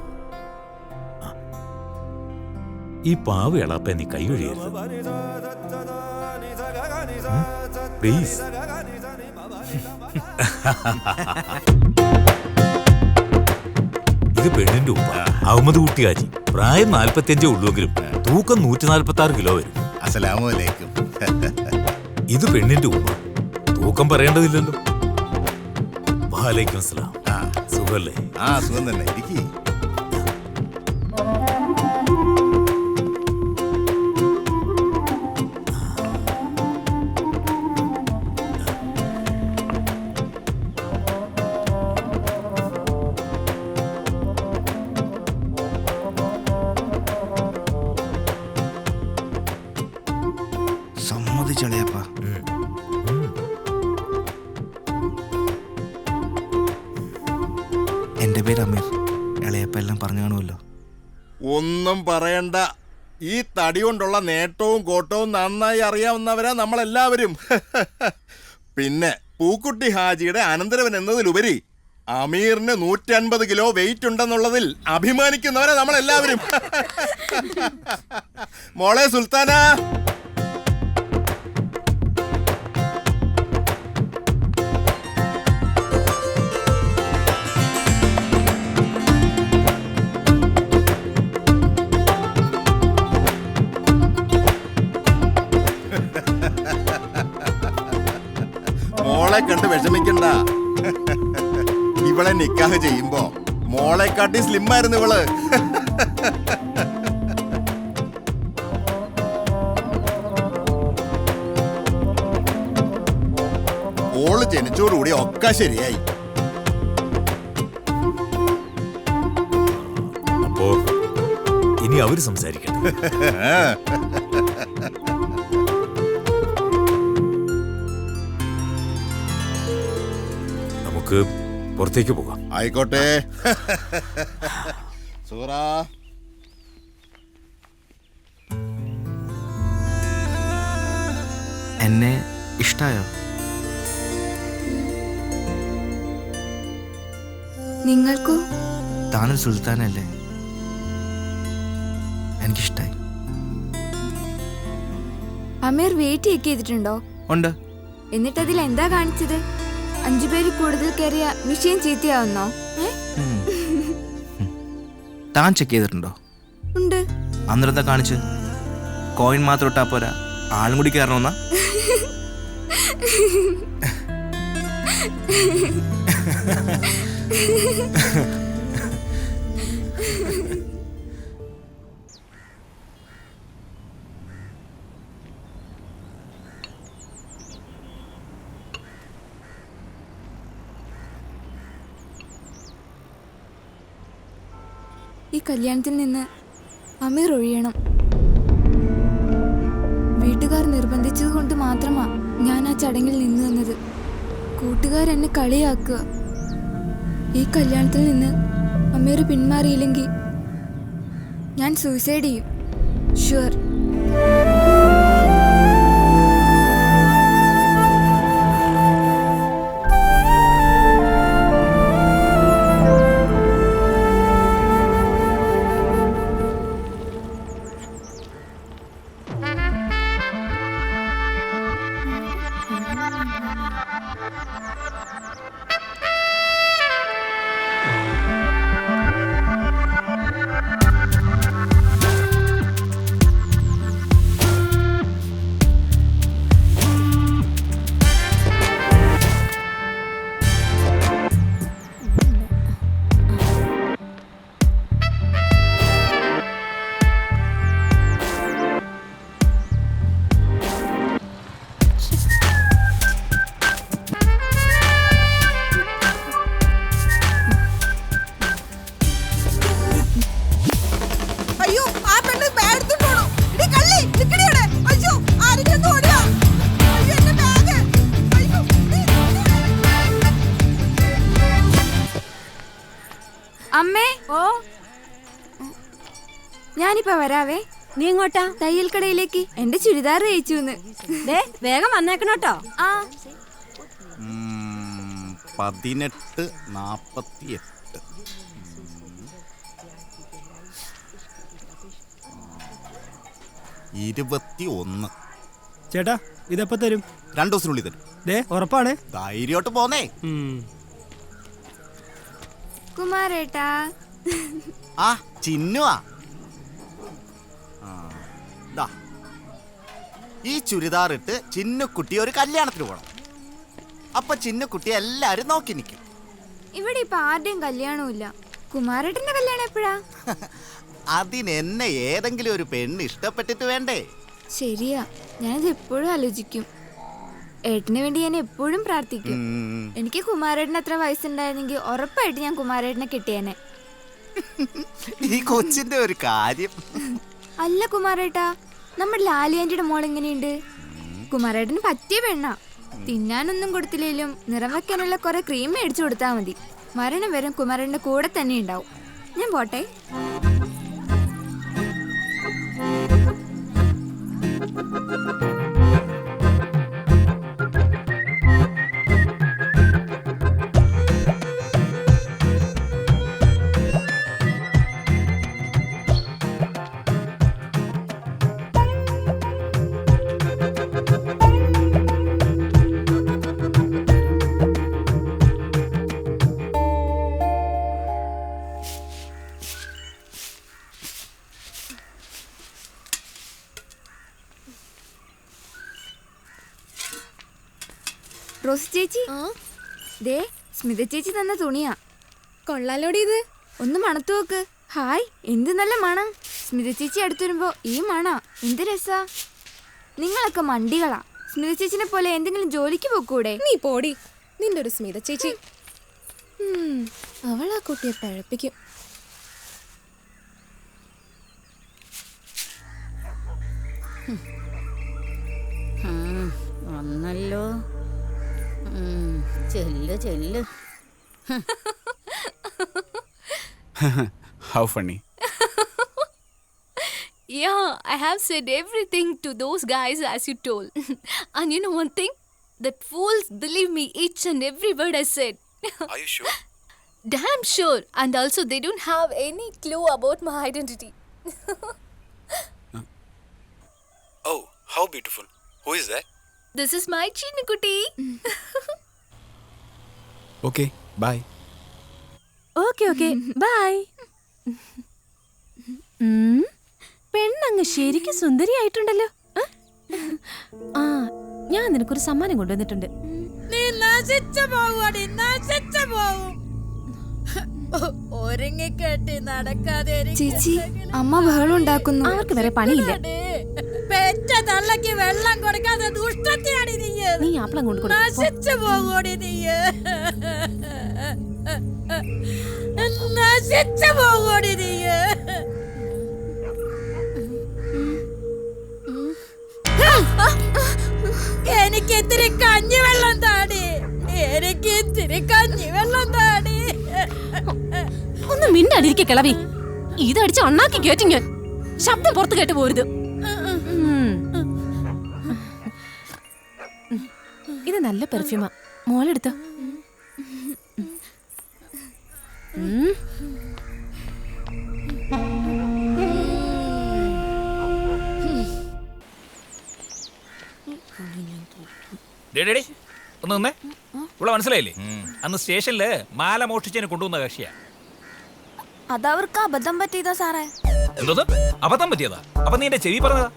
Speaker 18: ഈ പാവ എളാപ്പ നീ കൈയൊഴിയരുത് പ്ലീസ്. ഇത് പെണ്ണിന്റെ ഉപ്പ അഹമ്മദ് കുട്ടിയാജി. പ്രായം 45 ഉള്ളുവെങ്കിലും തൂക്കം 146 കിലോ വരും.
Speaker 6: അസ്സലാമലൈക്കും.
Speaker 18: ഇത് പെണ്ണിന്റെ ഉമ്മ. തൂക്കം പറയേണ്ടതില്ലല്ലോ. വാലൈക്കും അസ്സലാം. സുഖല്ലേ?
Speaker 6: സുഖം തന്നെ. ഇരിക്കി.
Speaker 3: സമ്മതിച്ചളയപ്പ. എന്റെ പേര് അമീർ. ഇളയപ്പ എല്ലാം പറഞ്ഞു കാണുമല്ലോ.
Speaker 6: ഒന്നും പറയണ്ട. ഈ തടി കൊണ്ടുള്ള നേട്ടവും കോട്ടവും നന്നായി അറിയാവുന്നവരാ നമ്മളെല്ലാവരും. പിന്നെ പൂക്കുട്ടി ഹാജിയുടെ അനന്തരവൻ എന്നതിലുപരി അമീറിന് 150 കിലോ വെയിറ്റ് ഉണ്ടെന്നുള്ളതിൽ അഭിമാനിക്കുന്നവരാ നമ്മളെല്ലാവരും. മോളെ സുൽത്താന, മോളെ കണ്ട് വിഷമിക്കണ്ട. ഇവളെ നിക്കാഹ് ചെയ്യുമ്പോ മോളെക്കാട്ടി സ്ലിം ആയിരുന്നു ഇവള്. ഓള് ജനിച്ചോടുകൂടി ഒക്കെ ശരിയായി.
Speaker 18: അപ്പോ ഇനി അവര് സംസാരിക്കണം. നമുക്ക് പുറത്തേക്ക് പോകാം.
Speaker 6: ആയിക്കോട്ടെ. സൂറ,
Speaker 3: എന്നെ ഇഷ്ടായോ?
Speaker 8: നിങ്ങൾക്കോ?
Speaker 3: താനൊരു സുൽത്താനല്ലേ? എനിക്കിഷ്ടായി.
Speaker 8: അമീർ വെയിറ്റ് ചെക്ക് ചെയ്തിട്ടുണ്ടോ?
Speaker 3: ഉണ്ട്.
Speaker 8: എന്നിട്ട് അതിൽ എന്താ കാണിച്ചത്? 5 പേര് കൂടുതൽ കയറിയ മിഷീൻ ചീത്തയാവുന്നോ?
Speaker 3: താൻ ചെക്ക് ചെയ്തിട്ടുണ്ടോ?
Speaker 8: ഉണ്ട്.
Speaker 3: അന്നേരത്തെ കാണിച്ച് കോയിൻ മാത്രം ഇട്ടാ പോരാ, ആളും കൂടി കയറണമെന്നാ?
Speaker 8: ഈ കല്യാണത്തിൽ നിന്ന് അമീർ ഒഴിയണം. വീട്ടുകാർ നിർബന്ധിച്ചത് കൊണ്ട് മാത്രമാ ഞാൻ ആ ചടങ്ങിൽ നിന്നു വന്നത്. കൂട്ടുകാരെന്നെ കളിയാക്കുക. ഈ കല്യാണത്തിൽ നിന്ന് അമ്മേര് പിന്മാറിയില്ലെങ്കിൽ ഞാൻ സൂയിസൈഡ് ചെയ്യും. ഷുവർ. അമ്മേ, ഓ ഞാനിപ്പോ വരാവേ.
Speaker 1: നീ ഇങ്ങോട്ടാ?
Speaker 8: തയ്യൽ കടയിലേക്ക്. എന്റെ ചുരിദാർ തയ്ച്ചു.
Speaker 1: വേഗം വന്നേക്കണോട്ടോ.
Speaker 15: ആ 18:48 21.
Speaker 19: ചേട്ടാ ഇതെപ്പോ തരും?
Speaker 15: 2 ദിവസത്തിനുള്ളിൽ തരും.
Speaker 19: ഉറപ്പാണ്?
Speaker 15: ധൈര്യോട്ട് പോന്നേ.
Speaker 8: കുമാരേട്ടാ.
Speaker 15: ആ ചിന്നുവാ. ഈ ചുരിദാർ ഇട്ട് ചിന്നുക്കുട്ടി ഒരു കല്യാണത്തിന് പോണം. അപ്പൊ ചിന്നുക്കുട്ടി എല്ലാരും നോക്കി നിൽക്കും.
Speaker 8: ഇവിടെ ഇപ്പൊ ആരുടെയും കല്യാണവും ഇല്ല. കുമാരേട്ടന്റെ കല്യാണം എപ്പോഴാ?
Speaker 15: അതിനെന്നെ ഏതെങ്കിലും ഒരു പെണ്ണ് ഇഷ്ടപ്പെട്ടിട്ട് വേണ്ടേ?
Speaker 8: ശരിയാ, ഞാനത് എപ്പോഴും ആലോചിക്കും. ഏട്ടന് വേണ്ടി ഞാൻ എപ്പോഴും പ്രാർത്ഥിക്കും. എനിക്ക് കുമാരേട്ടന് എത്ര വയസ്സുണ്ടായിരുന്നെങ്കിൽ ഉറപ്പായിട്ട് ഞാൻ കുമാരേട്ടനെ കിട്ടിയേനെ.
Speaker 15: ഈ കൊച്ചിന്റെ ഒരു കാര്യം.
Speaker 8: അല്ല കുമാരേട്ടാ, നമ്മുടെ ലാലി ആന്റിയുടെ മോൾ എങ്ങനെയുണ്ട്? കുമാരേട്ടന് പറ്റിയ പെണ്ണാ. തിന്നാനൊന്നും കൊടുത്തില്ലേലും നിറം വെക്കാനുള്ള കുറെ ക്രീം മേടിച്ചു കൊടുത്താൽ മതി. മരണം വരെ കുമാരേട്ടന്റെ കൂടെ തന്നെ ഉണ്ടാവും. ഞാൻ പോട്ടെ. റോസ് ചേച്ചി, ദേ സ്മിത ചേച്ചി തന്ന തുണിയാ. കൊള്ളാലോടി ഇത്. ഒന്ന് മണത്തു നോക്ക്. ഹായ്, എന്ത് നല്ല മണം. സ്മിത ചേച്ചി അടുത്ത് വരുമ്പോ ഈ മണ എന്ത് രസാ. നിങ്ങളൊക്കെ മണ്ടികളാ. സ്മിത ചേച്ചിനെ പോലെ എന്തെങ്കിലും ജോലിക്ക് പോക്കൂടെ?
Speaker 7: നീ പോടി. നിന്റെ ഒരു സ്മിത ചേച്ചി.
Speaker 8: അവളാ കുട്ടിയെ പഴപ്പിക്കും.
Speaker 1: വന്നല്ലോ. ചെല്ല് ചെല്ല്.
Speaker 10: How funny.
Speaker 17: Yeah, I have said everything to those guys as you told. And you know one thing? That fools believe me each and every word I said.
Speaker 11: Are you sure?
Speaker 17: Damn sure. And also they don't have any clue about my identity.
Speaker 11: Oh, how beautiful. Who is that?
Speaker 17: This is my Chinnukutti.
Speaker 11: Okay, bye.
Speaker 7: Okay bye. പെണ്ണങ്ങ് ശരിക്കും സുന്ദരിയായിട്ടുണ്ടല്ലോ. ആ, ഞാൻ നിനക്കൊരു സമ്മാനം കൊണ്ടുവന്നിട്ടുണ്ട്.
Speaker 1: നീ നശിച്ചു പോവുകടി, നശിച്ചു പോവും. ഒരുങ്ങിക്കെട്ടി നടക്കാതെ
Speaker 8: ചേച്ചി, അമ്മ ബഹളം ഉണ്ടാക്കുന്നു.
Speaker 7: അവർക്ക് വേറെ പണിയില്ല.
Speaker 1: പെറ്റ തള്ളക്ക് വെള്ളം കൊടുക്കാതെ ദുഷ്ടത്തിയാണ് നീ.
Speaker 7: നീ ആപ്പിളം കൊണ്ട്
Speaker 1: നശിച്ചു പോകൂടി നീ. നശിച്ചു പോകൂടി നീ.
Speaker 20: എനിക്ക് ഇത്തിരി കഞ്ഞിവെള്ളം താടി, എനിക്ക് ഇത്തിരി കഞ്ഞിവെള്ളം താടി.
Speaker 7: ഒന്ന് മിണ്ടാടിരിക്കെ കിളവി, ഇതടിച്ച് അണ്ണാക്കി കേറ്റി ഞാൻ. ശബ്ദം പുറത്ത് കേട്ട് പോരുത്. ഇത് നല്ല പെർഫ്യൂമാ, മോളെടുത്ത.
Speaker 5: ഒന്ന് നിന്നേ. ഇവിടെ മനസ്സിലായില്ലേ, അന്ന് സ്റ്റേഷനില് മാല മോഷ്ടിച്ചതിന് കൊണ്ടുവന്ന കക്ഷിയാ.
Speaker 8: അതവർക്ക് അബദ്ധം പറ്റിയതാ സാറേ.
Speaker 5: എന്തോ അബദ്ധം പറ്റിയതാ? അപ്പൊ നീ എന്റെ ചെവി പറഞ്ഞതാ.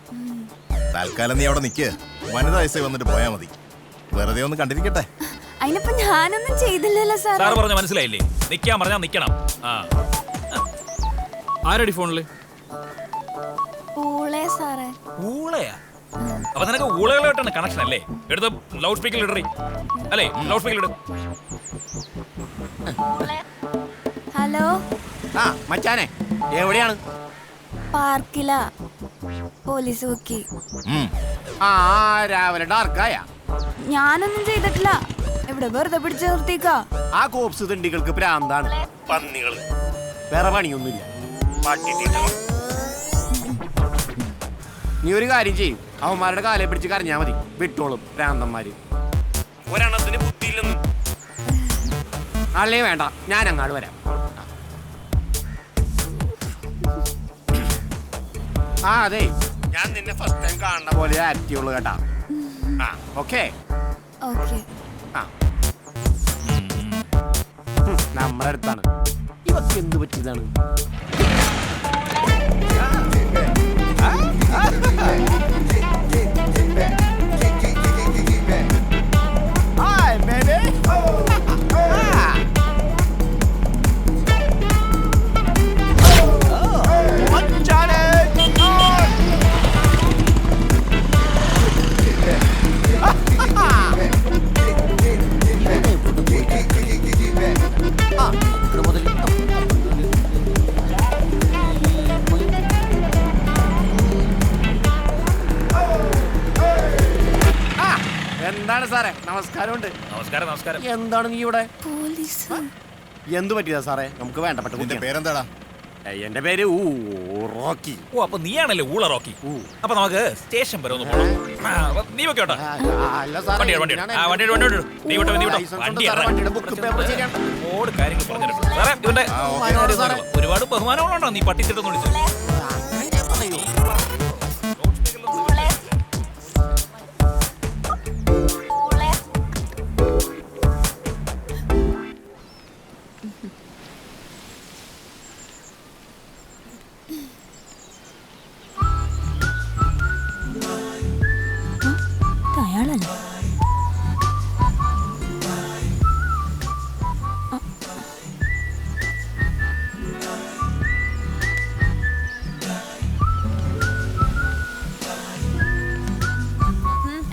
Speaker 6: തൽക്കാലം നീ അവിടെ നിൽക്ക്, വനിതാ വയസ്സായി വന്നിട്ട് പോയാ മതി. വെറുതെ ഒന്ന് കണ്ടിരിക്കട്ടെ.
Speaker 8: അതിനിപ്പോ ഞാനൊന്നും ചെയ്തില്ലല്ലോ സാർ.
Speaker 5: സാറ് പറഞ്ഞ മനസ്സിലായില്ലേ, നിക്കാൻ പറഞ്ഞാ നിക്കണം.
Speaker 9: ആരടി ഫോണില്?
Speaker 8: ഊളേ സാറേ.
Speaker 5: ഊളയാ? അപ്പൊ നിനക്ക് ഊളകളായിട്ടാണ് കണക്ഷൻ അല്ലേ? എടുത്ത് ലൗഡ് സ്പീക്കറിൽ ഇടറി അല്ലേ? ലൗഡ് സ്പീക്കറിൽ ഇട്.
Speaker 8: ഹലോ
Speaker 15: മച്ചാനെ, എവിടെയാണ്?
Speaker 8: പാർക്കില പോലീസ് നോക്കി.
Speaker 15: രാവിലെ ഡാർക്കായ.
Speaker 8: ഞാനൊന്നും ചെയ്തിട്ടില്ല, ഇവിടെ വെറുതെ പിടിച്ചു നിർത്തിക്കാ.
Speaker 15: ആ കോപ്സ് തിണ്ടികൾക്ക് പ്രാന്താണ്. പന്നികൾ വേറെ പണിയൊന്നുമില്ല. നീ ഒരു കാര്യം ചെയ്യും, അവന്മാരുടെ കാലെ പിടിച്ച് കരഞ്ഞാ മതി, വിട്ടോളും പ്രാന്തന്മാര്. ഒരെണ്ണത്തിന് ബുദ്ധിയില്ലെന്നും. അല്ലേ വേണ്ട, ഞാൻ അങ്ങാട് വരാം. അതെ, ഞാൻ നിന്നെ ഫസ്റ്റ് ടൈം കാണുന്ന പോലെ ആക്റ്റീവ് ഉള്ളു കേട്ടാ. ഓക്കെ നമ്മുടെ അടുത്താണ്. ഇവക്ക് എന്ത് പറ്റിയതാണ്? എന്താണ് സാറേ? നമസ്കാരമുണ്ട്.
Speaker 5: നമസ്കാരം. നമസ്കാരം.
Speaker 15: എന്താണ് നീ ഇവിടെ?
Speaker 8: പോലീസ്.
Speaker 15: എന്ത് പറ്റിയതാ സാറേ? നമുക്ക് വേണ്ടപ്പെട്ട.
Speaker 6: പേരെന്താടാ?
Speaker 15: എന്റെ പേര് റോക്കി.
Speaker 5: ഓ, അപ്പൊ നീയാണല്ലേ ഊള റോക്കി. അപ്പൊ നമുക്ക് സ്റ്റേഷൻ വരെ ഒന്ന് പോകണം. നീ വെക്കോട്ടെ. കാര്യങ്ങൾ പറഞ്ഞു. സാറേ, ഒരുപാട് ബഹുമാനമുണ്ടോ നീ പട്ടിച്ചിട്ടൊന്നും വിളിച്ചു?
Speaker 8: അയാളല്ലേ?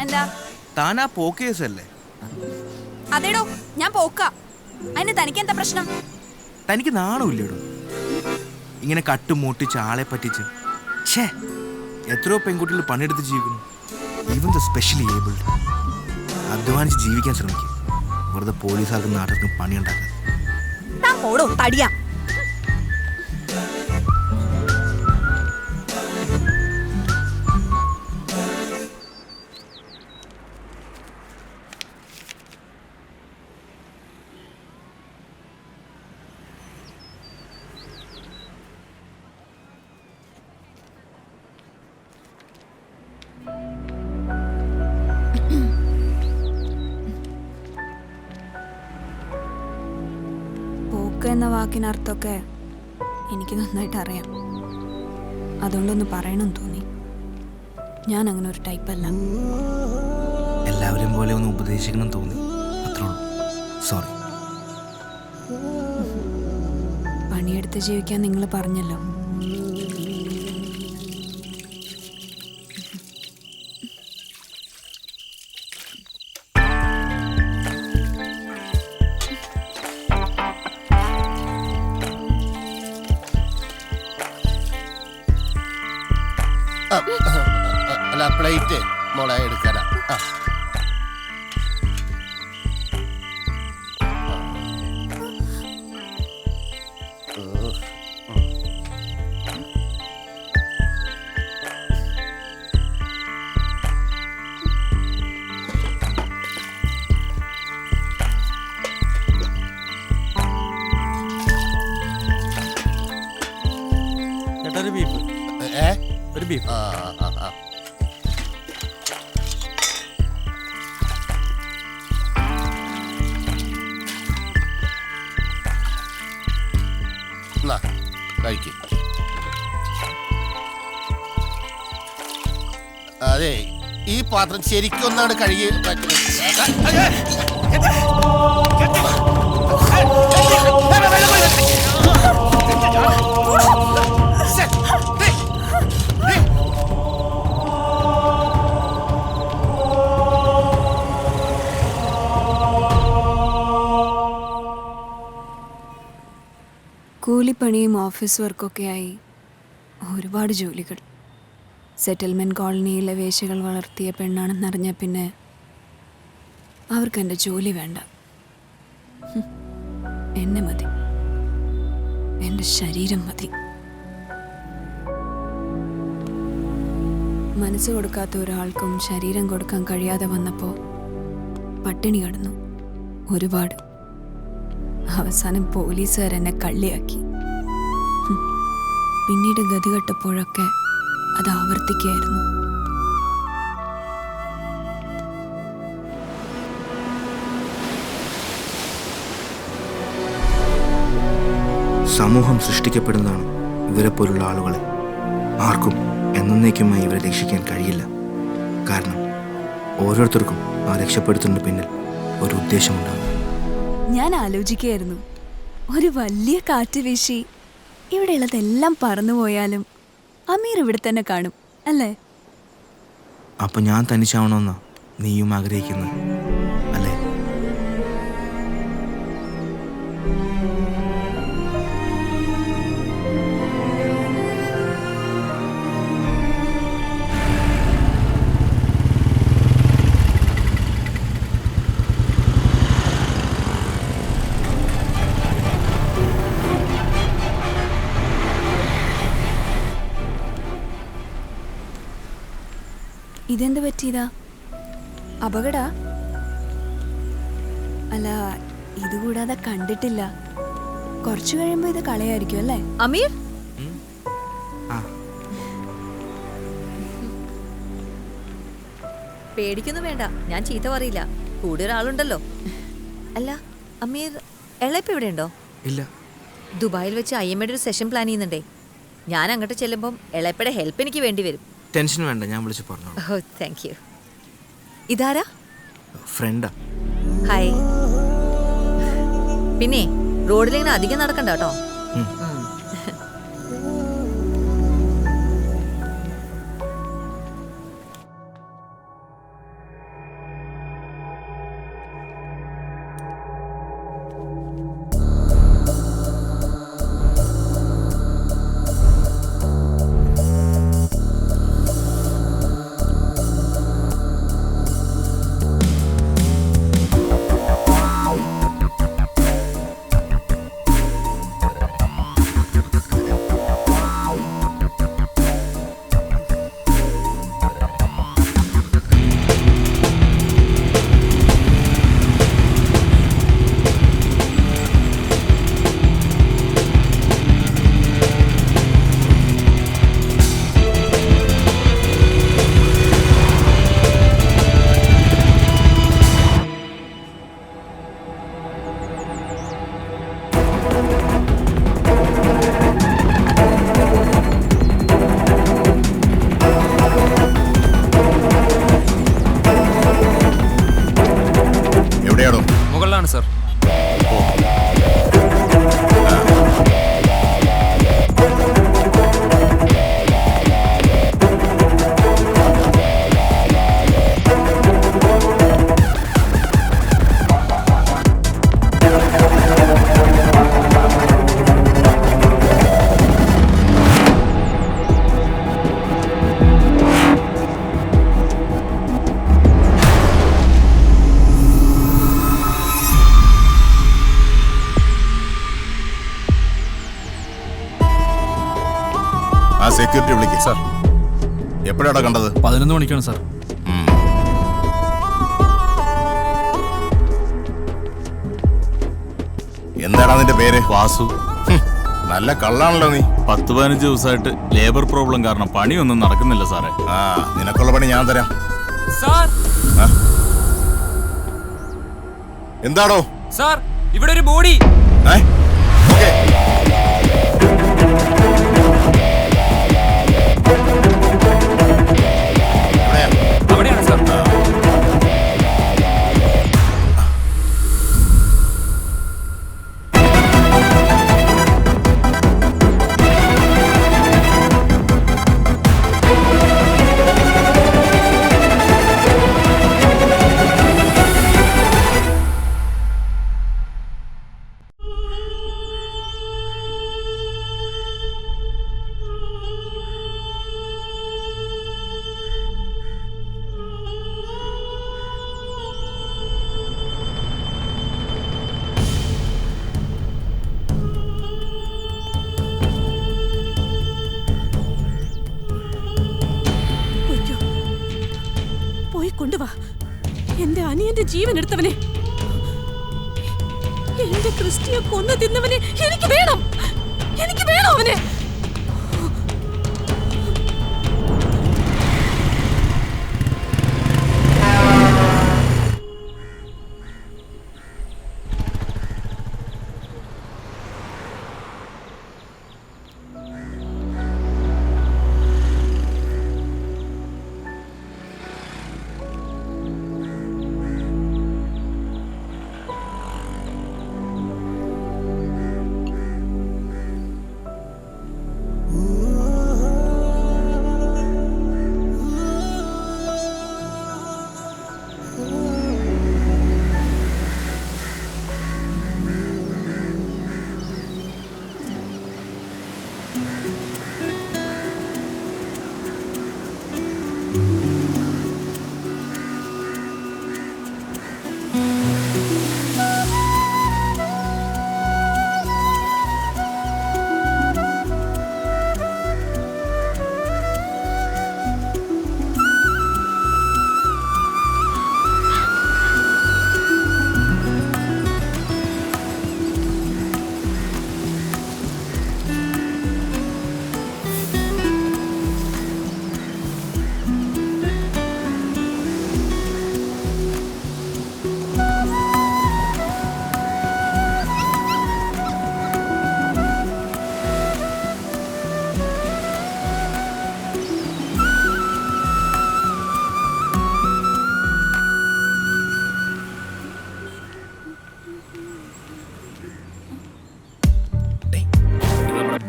Speaker 8: എന്താ?
Speaker 3: താനാ പോക്കേസല്ലേ?
Speaker 8: അതേടോ, ഞാൻ പോക്ക. അതിന് തനിക്ക് എന്താ പ്രശ്നം?
Speaker 3: തനിക്ക് നാണമില്ലേടോ ഇങ്ങനെ കട്ടുമൂട്ടിച്ച് ആളെ പറ്റിച്ച്? എത്രയോ പെൺകുട്ടികൾ പണിയെടുത്ത് ജീവിക്കുന്നു. Even the specially abled. അധ്വാനിച്ച് ജീവിക്കാൻ ശ്രമിക്കും, വെറുതെ പോലീസുകാർക്കും നാട്ടുകാർക്കും പണിയുണ്ടാക്കാൻ.
Speaker 8: തടിയാ. എന്ന വാക്കിനർത്ഥമൊക്കെ എനിക്ക് നന്നായിട്ട് അറിയാം. അതുകൊണ്ടൊന്ന് പറയണമെന്ന് തോന്നി. ഞാൻ അങ്ങനെ ഒരു ടൈപ്പല്ല.
Speaker 3: എല്ലാവരും പോലെ ഒന്ന് ഉപദേശിക്കണം തോന്നി, അത്രേ ഉള്ളൂ. സോറി.
Speaker 8: പണിയെടുത്ത് ജീവിക്കാൻ നിങ്ങൾ പറഞ്ഞല്ലോ.
Speaker 15: അല്ല, പ്ലേറ്റ് മോളെ എടുക്കാനാ.
Speaker 12: ബീഫ്.
Speaker 15: കഴിക്കും. അതെ, ഈ പാത്രം ശരിക്കും ഒന്നാണ് കഴുകി
Speaker 16: കൂലിപ്പണിയും ഓഫീസ് വർക്കൊക്കെയായി ഒരുപാട് ജോലികൾ. സെറ്റിൽമെൻറ്റ് കോളനിയിലെ വേശ്യകൾ വളർത്തിയ പെണ്ണാണെന്നറിഞ്ഞ പിന്നെ അവർക്ക് എൻ്റെ ജോലി വേണ്ട. എന്നെ മതി, എൻ്റെ ശരീരം മതി. മനസ്സ് കൊടുക്കാത്ത ഒരാൾക്കും ശരീരം കൊടുക്കാൻ കഴിയാതെ വന്നപ്പോൾ പട്ടിണി കിടന്നു ഒരുപാട്. അവസാനം പോലീസുകാർ എന്നെ കള്ളിയാക്കി. പിന്നീട് ഗതികെട്ടപ്പോഴൊക്കെ അത് ആവർത്തിക്കുകയായിരുന്നു.
Speaker 3: സമൂഹം സൃഷ്ടിക്കപ്പെടുന്നതാണ് ഇവരെ പോലുള്ള ആളുകളെ. ആർക്കും എന്നേക്കുമായി ഇവരെ രക്ഷിക്കാൻ കഴിയില്ല. കാരണം ഓരോരുത്തർക്കും ആ രക്ഷപ്പെടുത്തുന്നതിന് പിന്നിൽ ഒരു ഉദ്ദേശമുണ്ടാകും.
Speaker 16: ഞാൻ ആലോചിക്കുകയായിരുന്നു, ഒരു വലിയ കാറ്റ് വീശി ഇവിടെയുള്ളതെല്ലാം പറന്നുപോയാലും അമീർ ഇവിടെ തന്നെ കാണും അല്ലേ?
Speaker 3: അപ്പൊ ഞാൻ തനിച്ചാവണമെന്നാ നീയും ആഗ്രഹിക്കുന്നത് അല്ലേ?
Speaker 16: ഇതെന്ത് പറ്റിയതാ? അപകട? അല്ല, ഇതുകൂടാതെ കണ്ടിട്ടില്ല. കുറച്ചു കഴിയുമ്പോ ഇത് കളയായിരിക്കും അല്ലേ അമീർ?
Speaker 21: പേടിക്കൊന്നും വേണ്ട, ഞാൻ ചീത്ത പറയില്ല. കൂടെ ഒരാളുണ്ടല്ലോ. അല്ല അമീർ, എളയപ്പ ഇവിടെ ഉണ്ടോ?
Speaker 3: ഇല്ല.
Speaker 21: ദുബായിൽ വെച്ച് IMAയുടെ ഒരു സെഷൻ പ്ലാൻ ചെയ്യുന്നുണ്ടേ. ഞാൻ അങ്ങോട്ട് ചെല്ലുമ്പം എളയപ്പയുടെ ഹെൽപ്പ് എനിക്ക് വേണ്ടി വരും.
Speaker 3: ടെൻഷൻ വേണ്ട, ഞാൻ വിളിച്ച് പറഞ്ഞു.
Speaker 21: ഓ താങ്ക് യു. ഇതാരാ?
Speaker 3: ഫ്രണ്ടാ.
Speaker 21: ഹായ്. പിന്നെ റോഡിലിങ്ങനെ അധികം നടക്കണ്ട കേട്ടോ.
Speaker 12: മുകളിലാണ് സർ.
Speaker 6: സെക്യൂരിറ്റി വിളിക്കുക സാർ. എപ്പോഴാണ് കണ്ടത്?
Speaker 9: 11 മണിക്കാണ് സാർ.
Speaker 6: എന്താണ് അതിന്റെ പേര്? വാസു. നല്ല കള്ളാണല്ലോ നീ.
Speaker 10: 10-15 ദിവസമായിട്ട് ലേബർ പ്രോബ്ലം കാരണം പണിയൊന്നും നടക്കുന്നില്ല സാറേ.
Speaker 6: ആ, നിനക്കുള്ള പണി ഞാൻ തരാം.
Speaker 12: സാർ
Speaker 6: എന്താടോ?
Speaker 12: സാർ ഇവിടെ ഒരു ബോഡി. അവിടെയാണ് സാർ.
Speaker 7: പോയി കൊണ്ടുവാ എന്റെ അനിയന്റെ ജീവൻ എടുത്തവനെ, എന്റെ ക്രിസ്റ്റിയെ കൊന്നു തിന്നവനെ എനിക്ക് വേണം, എനിക്ക് വേണം അവനെ.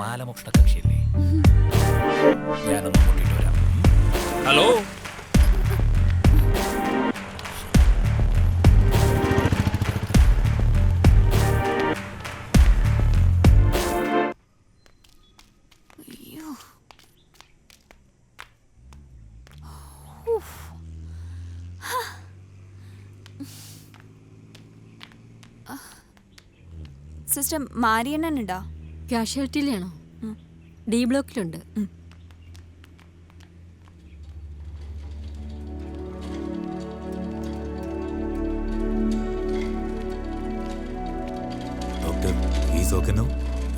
Speaker 5: മാലമോക്ഷണ കക്ഷിയല്ലേ? ഞാനൊന്ന് കൂട്ടിയിട്ട് വരാം. ഹലോ,
Speaker 16: സിസ്റ്റർ മാരിയണ്ണനുണ്ടോ?
Speaker 1: കാഷ്വാലിറ്റിയിലാണോ? ഡി ബ്ലോക്കിലുണ്ട്.
Speaker 18: Doctor, he's okay now.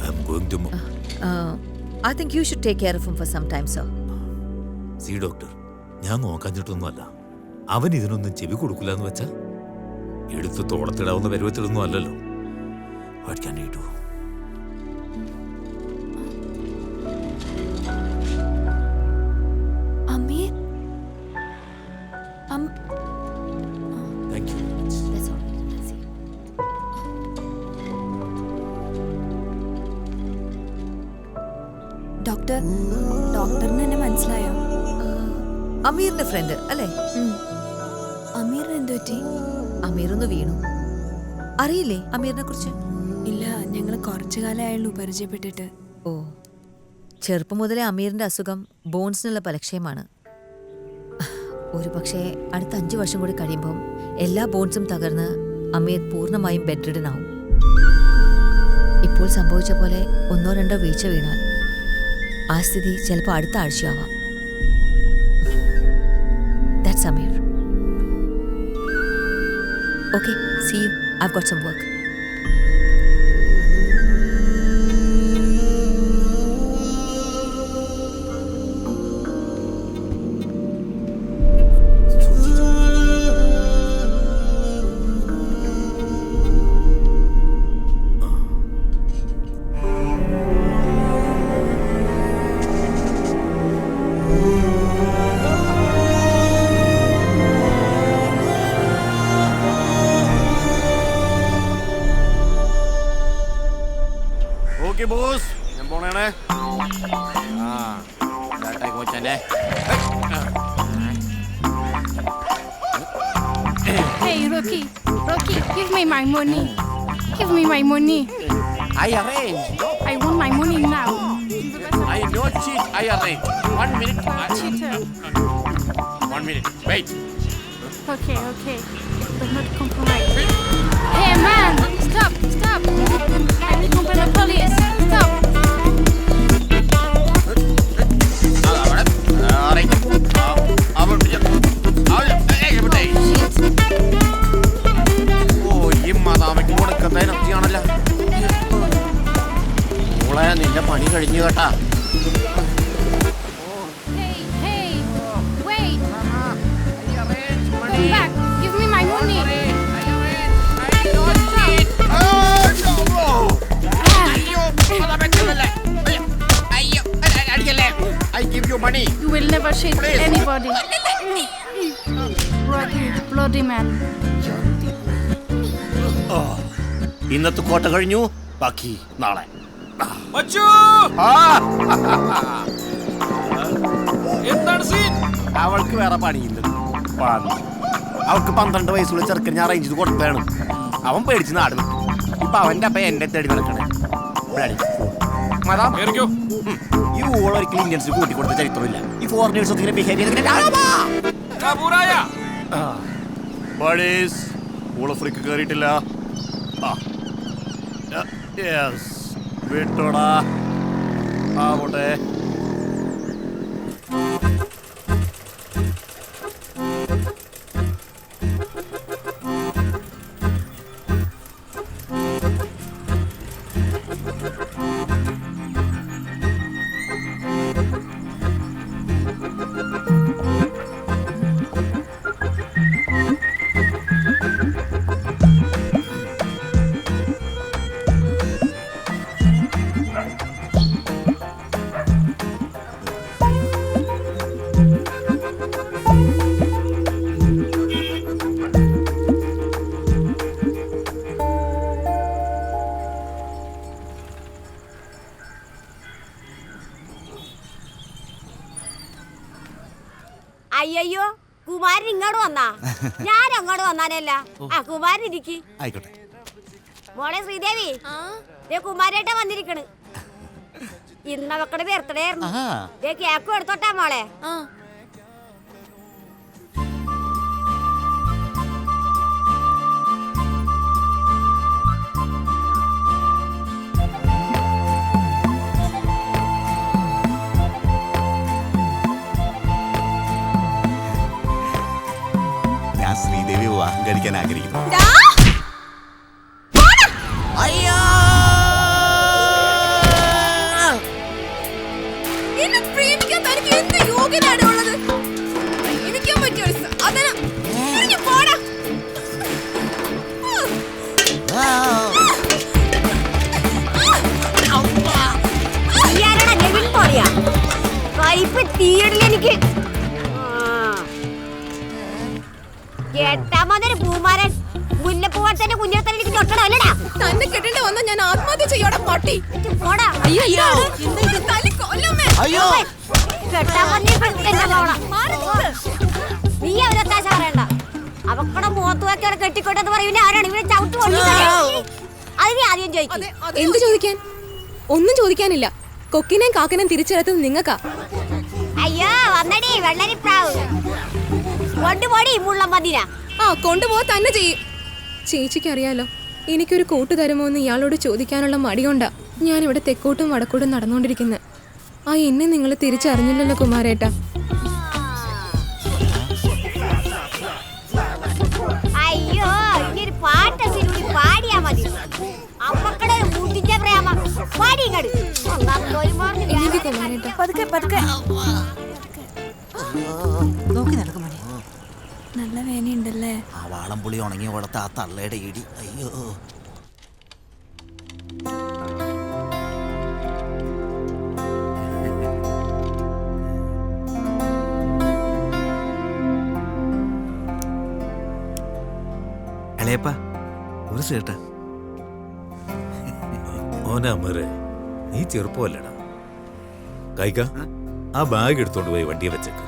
Speaker 18: I'm going to move.
Speaker 21: I think you should take care of him for some time, sir.
Speaker 18: See, doctor, ഞാൻ നോക്കാഞ്ഞിട്ടൊന്നുമല്ല. അവൻ ഇതിനൊന്നും ചെവി കൊടുക്കില്ല എന്ന് വെച്ചാ എടുത്ത് തോളത്തിടാവുന്ന പരുവത്തിലൊന്നും അല്ലല്ലോ. What can you do?
Speaker 16: Ameer,
Speaker 18: Thank you.
Speaker 21: That's all. That's it.
Speaker 16: ഡോക്ടറിന് എന്നെ മനസ്സിലായോ?
Speaker 21: അമീറിന്റെ ഫ്രണ്ട് അല്ലേ?
Speaker 16: അമീറിന് എന്ത് പറ്റി?
Speaker 21: അമീർ ഒന്ന് വീണു. അറിയില്ലേ അമീറിനെ കുറിച്ച്?
Speaker 16: ഇല്ല, ഞങ്ങൾ കുറച്ചു കാലമായുള്ളൂ പരിചയപ്പെട്ടിട്ട്.
Speaker 21: ഓ, ചെറുപ്പം മുതലേ അമീറിന്റെ അസുഖം ബോൺസിനുള്ള ബലക്ഷയമാണ്. ഒരു പക്ഷേ അടുത്ത 5 വർഷം കൂടി കഴിയുമ്പം എല്ലാ ബോൺസും തകർന്ന് അമീർ പൂർണ്ണമായും ബെഡ് റിഡൻ ആവും. ഇപ്പോൾ സംഭവിച്ച പോലെ 1-2 വീഴ്ച വീണാൽ ആ സ്ഥിതി ചിലപ്പോൾ അടുത്ത ആഴ്ചയാവാം. That's Amir. Okay, see you. I've got some work.
Speaker 15: Okay boss ഞാൻ പോണേ. കൊച്ചനെ
Speaker 13: Hey, Rocky. Rocky, give me my money. Give me my money.
Speaker 15: I arrange.
Speaker 13: I want my money now.
Speaker 15: I don't cheat. I arrange. 1 minute.
Speaker 13: Cheater.
Speaker 15: 1 minute. Wait.
Speaker 13: Okay, okay. But not compromise. Hey, man! Stop! Stop! I will complain the police. Stop!
Speaker 15: നിന്റെ പണി കഴിഞ്ഞു കേട്ടാ.
Speaker 13: Hey, hey! Wait! Come back! Give me my money!
Speaker 15: I give you money.
Speaker 13: You will never cheat anybody. Rocky, bloody man.
Speaker 15: ഇന്നത്തെ കോട്ട കഴിഞ്ഞു, ബാക്കി നാളെ. അവൾക്ക് വേറെ പണിയില്ല. അവൾക്ക് 12 വയസ്സുള്ള ചെറുക്കൻ ഞാൻ അറേഞ്ച് ചെയ്ത് കൊടുത്താണ്. അവൻ പേടിച്ച് നാട് വിട്ടു. ഇപ്പൊ അവന്റെ അപ്പ എന്നെ തേടി നടക്കണേ. ഈ ഊള ഒരിക്കലും ഇന്ത്യൻസ് കൂട്ടി കൊടുത്ത ചരിത്രമില്ല. ഈ ഫോറിനേഴ്സ് ഒത്തിരി ബിഹേവ് ഊളഫ്രിക്ക് കയറിയിട്ടില്ല. വിട്ടോടാ പോട്ടെ.
Speaker 1: അയ്യോ കുമാരൻ ഇങ്ങോട്ട് വന്നാ? ഞാൻ അങ്ങോട്ട് വന്നാനല്ല. കുമാരൻ ഇരിക്കി.
Speaker 15: ആയിക്കോട്ടെ.
Speaker 1: മോളെ ശ്രീദേവി, കുമാരേട്ട വന്നിരിക്കണ്. ഇന്ന മക്കളുടെ ബർത്ത്ഡേ ആയിരുന്നു. കേക്കും എടുത്തോട്ടാ മോളെ.
Speaker 15: ശ്രീദേവി വിവാഹം കഴിക്കാൻ ആഗ്രഹിക്കുന്നു.
Speaker 1: എനിക്ക് കേട്ടാമതൊരു പൂമാരൻ മുല്ലപ്പൂവത്തിന്റെ കുഞ്ഞിടത്തന്നെ തൊട്ടണല്ലടാ.
Speaker 8: തന്നെ കെട്ടേണ്ടി വന്ന ഞാൻ ആത്മഹത്യ ചെയ്യോടാ പട്ടി.
Speaker 1: പോടാ.
Speaker 8: അയ്യോ
Speaker 1: നീ അവരത്താശ പറയണ്ട. അവക്കടെ മുഖത്തുവൊക്കെ കെട്ടിക്കൊണ്ടെന്ന് പറയുന്നത് ആരാണ്? ഇവിടെ ചവിട്ട് കൊണ്ടിരിക്കണേ. അത് നീ ആദ്യം ചോദിക്കും.
Speaker 8: എന്ത് ചോദിക്കാൻ? ഒന്നും ചോദിക്കാനില്ല. കൊക്കിനെയും കാക്കനെയും തിരിച്ചെടുത്തത് നിങ്ങൾക്കാ.
Speaker 1: അയ്യോ വന്നടി വെള്ളരിപ്രാവ്. കൊണ്ടുപോടി മുള്ളമ്പതിന.
Speaker 8: കൊണ്ടുപോകാൻ തന്നെ ചെയ്യും. ചേച്ചിക്ക് അറിയാലോ, എനിക്കൊരു കൂട്ട് തരുമോ എന്ന് ഇയാളോട് ചോദിക്കാനുള്ള മടികൊണ്ടാ ഞാനിവിടെ തെക്കോട്ടും വടക്കോട്ടും നടന്നുകൊണ്ടിരിക്കുന്നത്. എന്നെ നിങ്ങൾ തിരിച്ചറിഞ്ഞില്ലല്ലോ കുമാരേട്ട.
Speaker 1: അയ്യോ ഇനി പാട്ട് പാടിയാ മതി. അമ്മക്കടെ മുട്ടിച്ച പ്രേമ പാടി
Speaker 21: നോക്കി നടക്കും മോനെ.
Speaker 16: നല്ല വേനയുണ്ടല്ലേ.
Speaker 15: ആ വാളംപുളി ഉണങ്ങി കൊടുത്ത ആ തള്ളയുടെ ഇടി. അയ്യോ
Speaker 3: എളയപ്പ ഒരു സേട്ട
Speaker 18: ഓനാമറെ നീ ചെറുപ്പമല്ലടാ. കായിക്ക, ആ ബാഗ് എടുത്തോണ്ട് പോയി വണ്ടിയെ വെച്ചേക്ക്.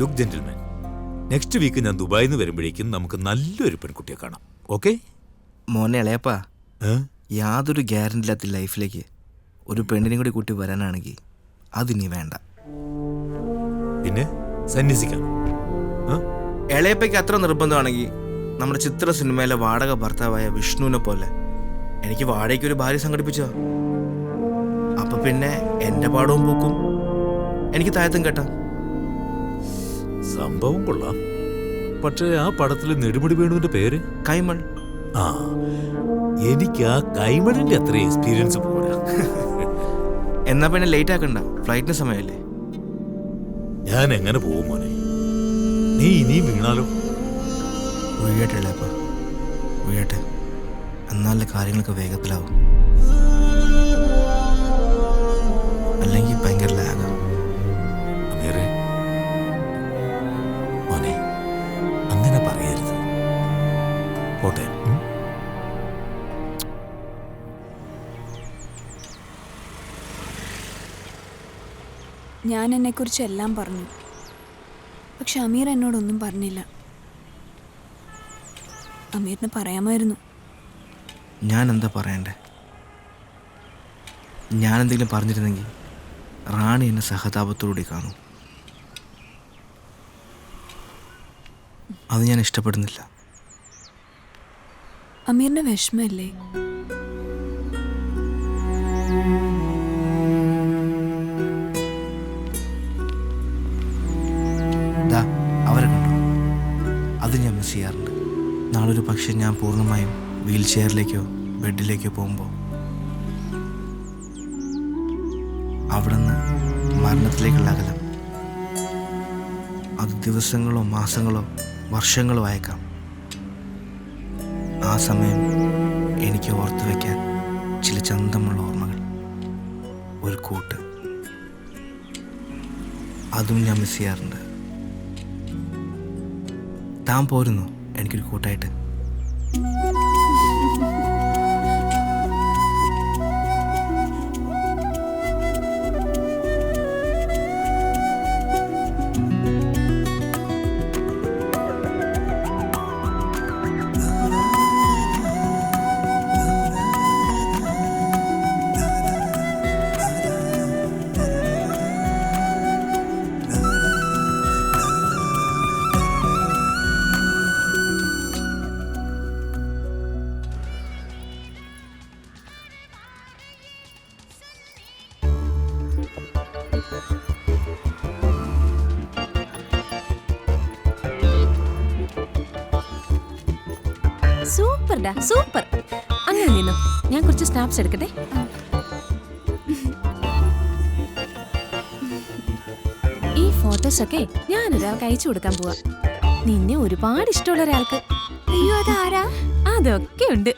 Speaker 18: ലുക്ക് ജെന്റിൽമാൻ, നെക്സ്റ്റ് വീക്ക് ഞാൻ ദുബായിൽ നിന്ന് വരുമ്പോഴേക്കും നമുക്ക് നല്ലൊരു പെൺകുട്ടിയെ കാണാം. ഓക്കെ
Speaker 3: മോനെ ഇളയപ്പാ, യാതൊരു ഗ്യാരണ്ടി ഇല്ലാത്ത ലൈഫിലേക്ക് ഒരു പെണ്ണിനെയും കൂടി കൂട്ടി വരാനാണെങ്കിൽ അതിനി വേണ്ട.
Speaker 18: പിന്നെ സന്യസിക്കാം.
Speaker 3: ഇളയപ്പയ്ക്ക് അത്ര നിർബന്ധമാണെങ്കിൽ നമ്മുടെ ചിത്ര സിനിമയിലെ വാടക ഭർത്താവായ വിഷ്ണുവിനെ പോലെ എനിക്ക് വാടകയ്ക്ക് ഒരു ഭാര്യ സംഘടിപ്പിച്ചോ. അപ്പൊ പിന്നെ എന്റെ പാടവും പോക്കും, എനിക്ക് താഴത്തും കേട്ടാം.
Speaker 18: സംഭവം കൊള്ളാം. പക്ഷേ ആ പടത്തില് നെടുമുടി വേണുവിന്റെ പേര്
Speaker 3: കൈമൾ.
Speaker 18: ആ, എനിക്ക് ആ കൈമളിന്റെ അത്ര എക്സ്പീരിയൻസ് പോരാ.
Speaker 3: എന്നാ പിന്നെ ലേറ്റ് ആക്കണ്ട, ഫ്ലൈറ്റിന് സമയമല്ലേ.
Speaker 18: ഞാൻ എങ്ങനെ പോകും മോനെ? നീ ഇനിയും വീണാലോ?
Speaker 3: വീഴട്ടെ ഇളയപ്പ, വീഴട്ടെ. എന്നാലേ കാര്യങ്ങളൊക്കെ വേഗത്തിലാവും. അല്ലെങ്കിൽ ഭയങ്കര ലാഗാണ്.
Speaker 18: മോനെ, അങ്ങനെ പറയരുത്. പോട്ടെ.
Speaker 16: ഞാൻ എന്നെക്കുറിച്ച് എല്ലാം പറഞ്ഞു. പക്ഷെ അമീർ എന്നോടൊന്നും പറഞ്ഞില്ല. അമീറിന് പറയാമായിരുന്നു.
Speaker 3: ഞാൻ എന്താ പറയണ്ടേ? ഞാൻ എന്തെങ്കിലും പറഞ്ഞിരുന്നെങ്കിൽ റാണി എന്നെ സഹതാപത്തോടുകൂടി കാണും. അത് ഞാൻ ഇഷ്ടപ്പെടുന്നില്ല.
Speaker 16: അമീറിന്റെ വിഷമല്ലേ?
Speaker 3: അവരെ കണ്ടു, അത് ഞാൻ മിസ് ചെയ്യാറുണ്ട്. നാളൊരു പക്ഷെ ഞാൻ പൂർണ്ണമായും വീൽ ചെയറിലേക്കോ ബെഡിലേക്കോ പോകുമ്പോൾ അവിടുന്ന് മരണത്തിലേക്കുള്ള അകലം, അത് ദിവസങ്ങളോ മാസങ്ങളോ വർഷങ്ങളോ ആയേക്കാം. ആ സമയം എനിക്ക് ഓർത്തു വയ്ക്കാൻ ചില ചന്തമുള്ള ഓർമ്മകൾ, ഒരു കൂട്ട്, അതും ഞാൻ മിസ് ചെയ്യാറുണ്ട്. താൻ പോരുന്നു എനിക്കൊരു കൂട്ടായിട്ട്.
Speaker 7: സൂപ്പർഡാ, സൂപ്പർ. അങ്ങനെ നിന്നു, ഞാൻ കുറച്ച് സ്നാപ്സ് എടുക്കട്ടെ. ഈ ഫോട്ടോസ് ഒക്കെ ഞാൻ ഒരാൾക്ക് അയച്ചു കൊടുക്കാൻ പോവാ. നിന്നെ ഒരുപാട് ഇഷ്ടമുള്ള ഒരാൾക്ക്.
Speaker 8: അയ്യോ, അതാരാ?
Speaker 7: അതൊക്കെ ഉണ്ട്.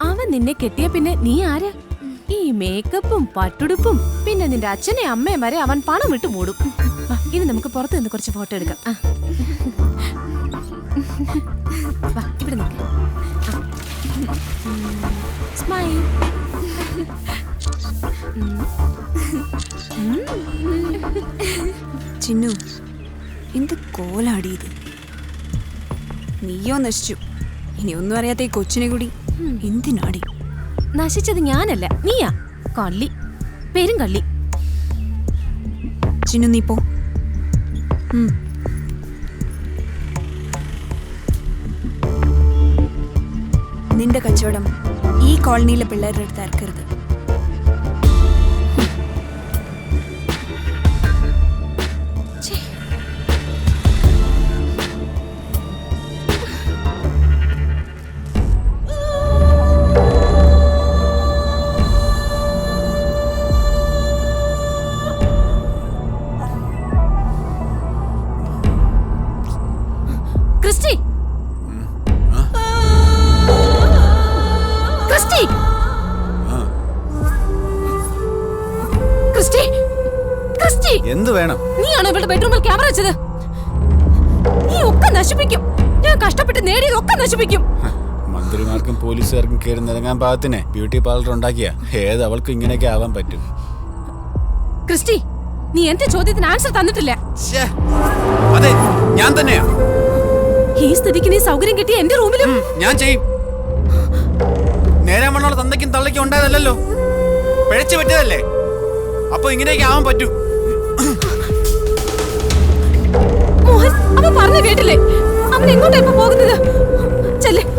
Speaker 7: അവൻ നിന്നെ കെട്ടിയ പിന്നെ നീ ആരാ? ഈ മേക്കപ്പും പട്ടുടുപ്പും പിന്നെ നിന്റെ അച്ഛനെ അമ്മയും വരെ അവൻ പണം വിട്ട് മൂടും. ഇനി നമുക്ക് പുറത്ത് നിന്ന് കുറച്ച് ഫോട്ടോ എടുക്കാം. ഇവിടെ നോക്ക്. സ്മൈൽ.
Speaker 16: ചിന്നു, എന്ത് കോലാടിയത്. നീയോ നശിച്ചു. ഇനി ഒന്നും അറിയാത്ത ഈ കൊച്ചിനെ കൂടി എന്തിനാടി?
Speaker 7: നശിച്ചത് ഞാനല്ല, നീയാ. കള്ളി, പേരും കള്ളി.
Speaker 16: ചിന്നു, നീ പോ. നിന്റെ കച്ചവടം ഈ കോളനിയിലെ പിള്ളേരുടെ അടുത്ത് ഇറക്കരുത്.
Speaker 7: ക്രിസ്റ്റി, ക്രിസ്റ്റി, ക്രിസ്റ്റി, ക്രിസ്റ്റി,
Speaker 2: എന്ത് വേണം?
Speaker 7: നീയാണോ ഇവളുടെ ബെഡ്റൂമിൽ ക്യാമറ വെച്ചത്? നീ ഒക്കെ നശിപ്പിക്കും. ഞാൻ കഷ്ടപ്പെട്ട് നേടിയതൊക്കെ നശിപ്പിക്കും.
Speaker 10: മന്ത്രിമാർക്കും പോലീസുകാർക്കും കയറി നിറങ്ങാൻ പാകത്തിനെ ബ്യൂട്ടി പാർലർ ഉണ്ടാക്കിയ ഏത് അവൾക്ക് ഇങ്ങനെയൊക്കെ ആവാൻ പറ്റും?
Speaker 7: ക്രിസ്റ്റി, നീ എന്റെ ചോദ്യത്തിന് ആൻസർ തന്നിട്ടില്ല.
Speaker 10: അതെ, ഞാൻ തന്നെയാ.
Speaker 7: ഈ സ്ഥിതിക്ക് നീ സൗകര്യം കിട്ടിയ എന്റെ റൂമിലും
Speaker 10: ഞാൻ ചെയ്യും. നേരെ മണ്ണോളം തന്തയ്ക്കും തള്ളയ്ക്കും ഉണ്ടായതല്ലോ, പിഴച്ചു പറ്റിയതല്ലേ. അപ്പൊ ഇങ്ങനെയൊക്കെ ആവാൻ പറ്റൂ.
Speaker 7: മോഹൻ, അവൻ പറഞ്ഞു കേട്ടില്ലേ? അവൻ എങ്ങോട്ടാ ഇപ്പൊ പോകുന്നത്?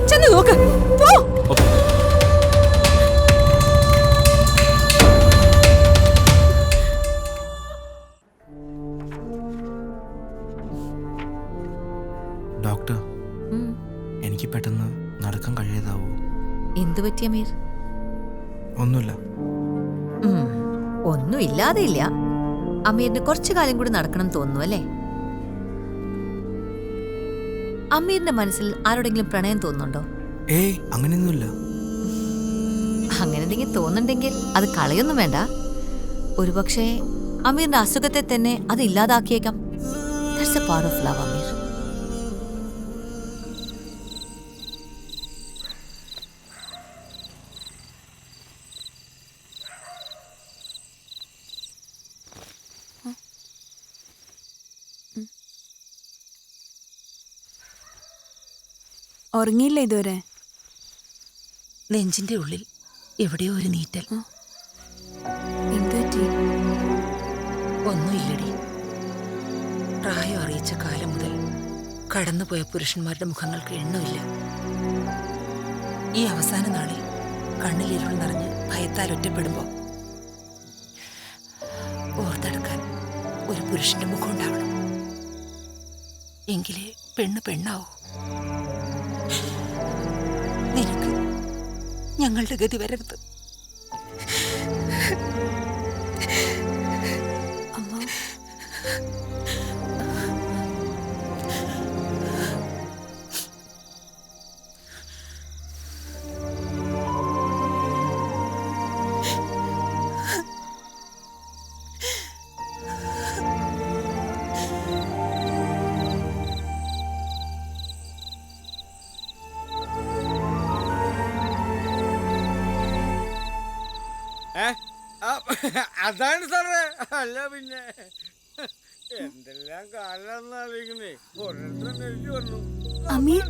Speaker 7: ചെന്ന് നോക്ക്, പോ.
Speaker 3: ഡോക്ടർ, എനിക്ക് പെട്ടെന്ന് നടക്കാൻ കഴിയാതാവോ?
Speaker 21: എന്തു പറ്റിയ അമീർ?
Speaker 3: ഒന്നുമില്ല.
Speaker 21: ഒന്നും ഇല്ലാതെ ഇല്ല. അമീറിന് കുറച്ചു കാലം കൂടി നടക്കണം തോന്നുന്നു അല്ലേ? അമീറിന്റെ മനസ്സിൽ ആരോടെങ്കിലും പ്രണയം തോന്നുന്നുണ്ടോ?
Speaker 3: ഏയ്, അങ്ങനെയൊന്നുമില്ല.
Speaker 21: അങ്ങനെ എന്തെങ്കിലും തോന്നുന്നുണ്ടെങ്കിൽ അത് കളയൊന്നും വേണ്ട. ഒരുപക്ഷെ അമീറിന്റെ അസുഖത്തെ തന്നെ അത് ഇല്ലാതാക്കിയേക്കാം. That's a part of love, അമീർ.
Speaker 16: ഉറങ്ങിയില്ല ഇതുവരെ?
Speaker 4: നെഞ്ചിന്റെ ഉള്ളിൽ എവിടെയോ ഒരു നീറ്റൽ. ഒന്നുമില്ലടി. പ്രായം അറിയിച്ച കാലം മുതൽ കടന്നുപോയ പുരുഷന്മാരുടെ മുഖങ്ങൾക്ക് എണ്ണമില്ല. ഈ അവസാന നാളിൽ കണ്ണിലിരുൾ നിറഞ്ഞ് ഭയത്താൽ ഒറ്റപ്പെടുമ്പോ ഓർത്തെടുക്കാൻ ഒരു പുരുഷന്റെ മുഖം ഉണ്ടാവണം. എങ്കിലേ പെണ്ണ് പെണ്ണാവൂ. നിനക്ക് ഞങ്ങളുടെ ഗതി വരരുത്.
Speaker 15: അതാണ് സാറേ. അല്ല പിന്നെ എന്തെല്ലാം കാലം ആലോചിക്കുന്നേ. ഓരോരുത്തരും എഴുതി വന്നു.
Speaker 16: അമീർ,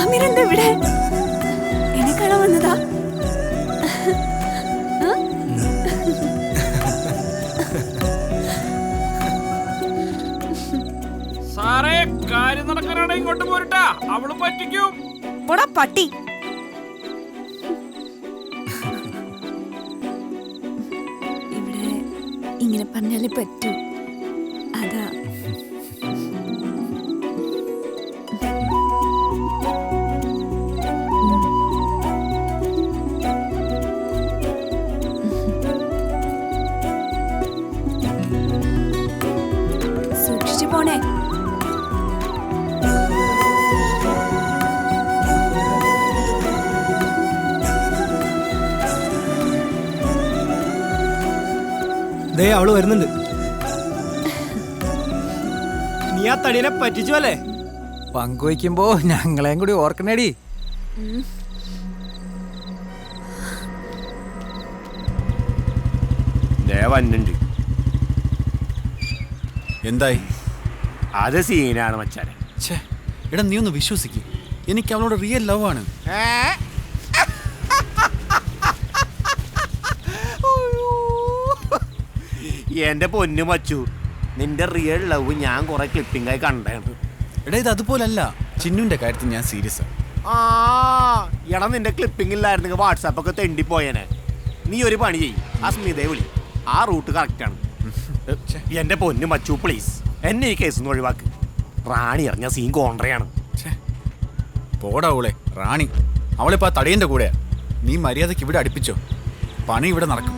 Speaker 16: അമീർ എന്താ ഇവിടെ? എന്നെ കാണാൻ വന്നതാ?
Speaker 9: സാറേ, കാര്യം നടക്കാനാണ് ഇങ്ങോട്ട് പോരട്ടാ. അവള് പറ്റിക്കും.
Speaker 16: പട്ടി. ഇവിടെ ഇങ്ങനെ പറഞ്ഞാലേ പറ്റൂ. അതാ. സൂക്ഷിച്ചു പോണേ.
Speaker 19: ദേ അവള് വരുന്നുണ്ട്. നീ ആ തടിയനെ പറ്റിച്ചു അല്ലേ?
Speaker 12: പങ്കുവയ്ക്കുമ്പോ ഞങ്ങളെയും കൂടി ഓർക്കണേടി.
Speaker 15: വന്നുണ്ട്.
Speaker 10: എന്തായി?
Speaker 15: അത് സീനാണ് മച്ചാനെ.
Speaker 10: എടാ, നീ ഒന്ന് വിശ്വസിക്കും. എനിക്ക് അവളോട് റിയൽ ലവ് ആണ്.
Speaker 15: എന്റെ പൊന്നു മച്ചു, നിന്റെ റിയൽ ലവ് ഞാൻ കുറെ ക്ലിപ്പിംഗ് ആയി കണ്ടാണ്.
Speaker 10: എടാ, ഇത് അതുപോലല്ല. ചിന്നുവിന്റെ കാര്യത്തിൽ ഞാൻ സീരിയസ് ആണ്.
Speaker 15: എടാ, നിന്റെ ക്ലിപ്പിംഗ് ഇല്ലായിരുന്നെങ്കിൽ വാട്സാപ്പൊക്കെ തെണ്ടിപ്പോയനെ. നീ ഒരു പണി ചെയ്യും, ആ സ്മിതയെ വിളി. ആ റൂട്ട് കറക്റ്റാണ്. എന്റെ പൊന്നു മച്ചു, പ്ലീസ് എന്നെ ഈ കേസ് ഒഴിവാക്ക്. റാണി ഇറങ്ങിയ സീൻ കോൺട്രയാണ്.
Speaker 10: പോടാ അവളെ റാണി. അവളിപ്പോ ആ തടിയന്റെ കൂടെയാ. നീ മര്യാദക്ക് ഇവിടെ അടുപ്പിച്ചോ, പണി ഇവിടെ നടക്കും.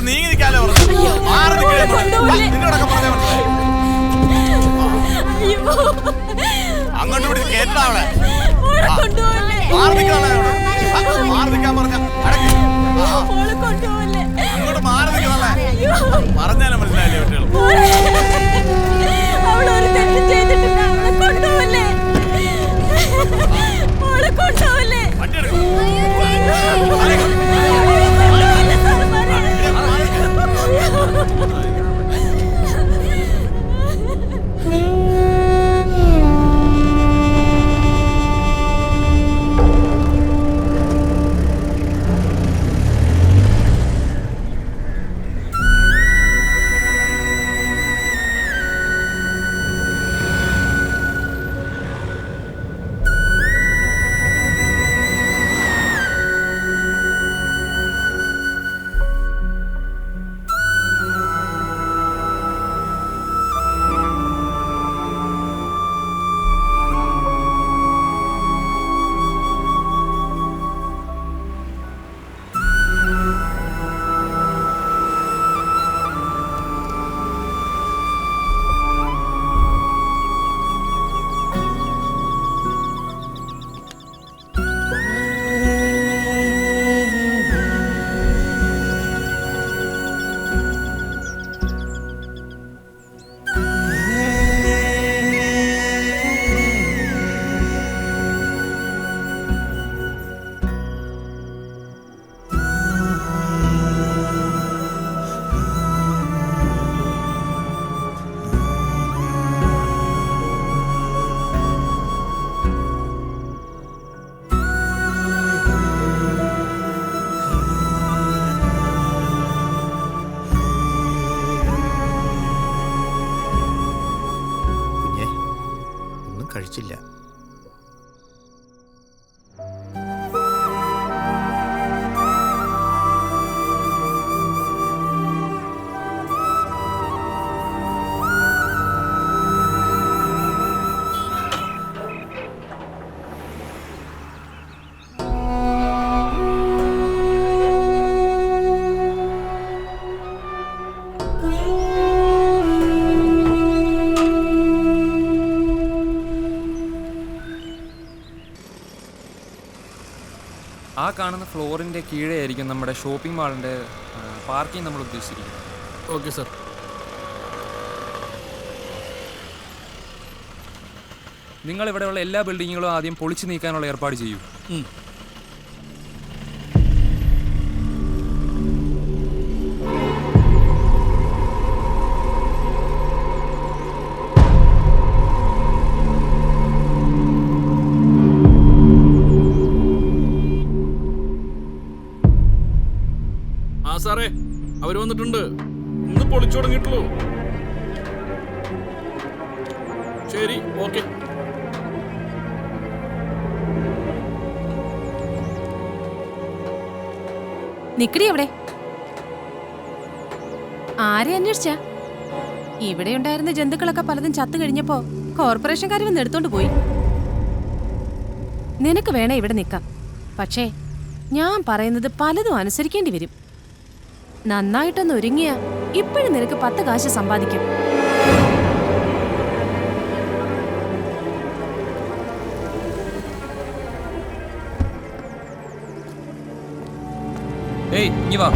Speaker 3: അങ്ങോട്ട് നീങ്ങി നിൽക്കാലോ മാറി നിങ്ങളൊക്കെ പറഞ്ഞാൽ മനസ്സിലായി. അങ്ങോട്ട് പിടിച്ച് കേട്ടാ അവിടെ മാറി നിൽക്കാളെ മാറി നിൽക്കാൻ പറഞ്ഞ അങ്ങോട്ട് മാറി നിൽക്കാളെ പറഞ്ഞാലും മനസ്സിലായില്ലേ കുട്ടികൾ.
Speaker 20: അവളൊരു തെറ്റ് ചെയ്തിട്ടില്ല, അവളെ കൊണ്ടുപോവല്ലേ, അവളെ കൊണ്ടുപോവല്ലേ.
Speaker 15: കഴിച്ചില്ല.
Speaker 12: ആ കാണുന്ന ഫ്ലോറിൻ്റെ കീഴേ ആയിരിക്കും നമ്മുടെ ഷോപ്പിംഗ് മാളിൻ്റെ പാർക്കിംഗ് നമ്മൾ ഉദ്ദേശിച്ചിരിക്കുന്നത്.
Speaker 9: Okay sir.
Speaker 12: നിങ്ങൾ ഇവിടെയുള്ള എല്ലാ ബിൽഡിങ്ങുകളും ആദ്യം പൊളിച്ചു നീക്കാനുള്ള ഏർപ്പാട് ചെയ്യൂ.
Speaker 9: സാറേ അവര് വന്നിട്ടുണ്ട്. ഇന്ന് പൊളിച്ചു തുടങ്ങിയിട്ടുള്ളൂ. ശരി, ഓക്കെ.
Speaker 7: നിക്കടി എവിടെ? ആരെ അന്വേഷിച്ച? ഇവിടെ ഉണ്ടായിരുന്ന ജന്തുക്കളൊക്കെ പലതും ചത്തു കഴിഞ്ഞപ്പോ കോർപ്പറേഷൻകാർ വന്ന് എടുത്തോണ്ട് പോയി. നിനക്ക് വേണേ ഇവിടെ നിൽക്കാം, പക്ഷേ ഞാൻ പറയുന്നത് പലതും അനുസരിക്കേണ്ടി വരും. നന്നായിട്ടൊന്ന് ഒരുങ്ങിയ ഇപ്പോഴും നിനക്ക് 10 കാശ് സമ്പാദിക്കും.
Speaker 12: ഏയ് ഇങ്ങി വാ.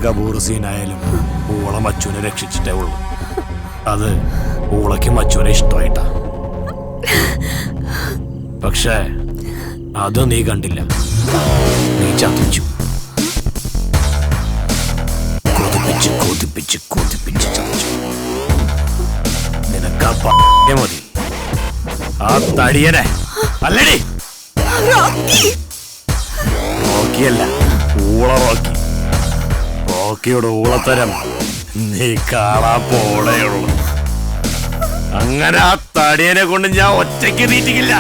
Speaker 15: കബൂർ സീനായാലും ഊള മച്ചുവിനെ രക്ഷിച്ചിട്ടേ ഉള്ളൂ. അത് ഊളയ്ക്ക് മച്ചുവിനെ ഇഷ്ടമായിട്ടാ. പക്ഷേ അത് നീ കണ്ടില്ല, നീ ചതിച്ചു. കൊതിപ്പിച്ച് കൊതിപ്പിച്ച് കൊതിപ്പിച്ച് ചതിച്ചു. നിനക്കാ മതി ആ തടിയനെ, അല്ലടി റോക്കിയല്ല, ഊള റോക്കി. റോക്കിയുടെ ഊളത്തരം നീ കാണാൻ പോടേയുള്ളൂ. അങ്ങനെ ആ തടിയനെ കൊണ്ട് ഞാൻ ഒറ്റയ്ക്ക് തീറ്റിക്കില്ല.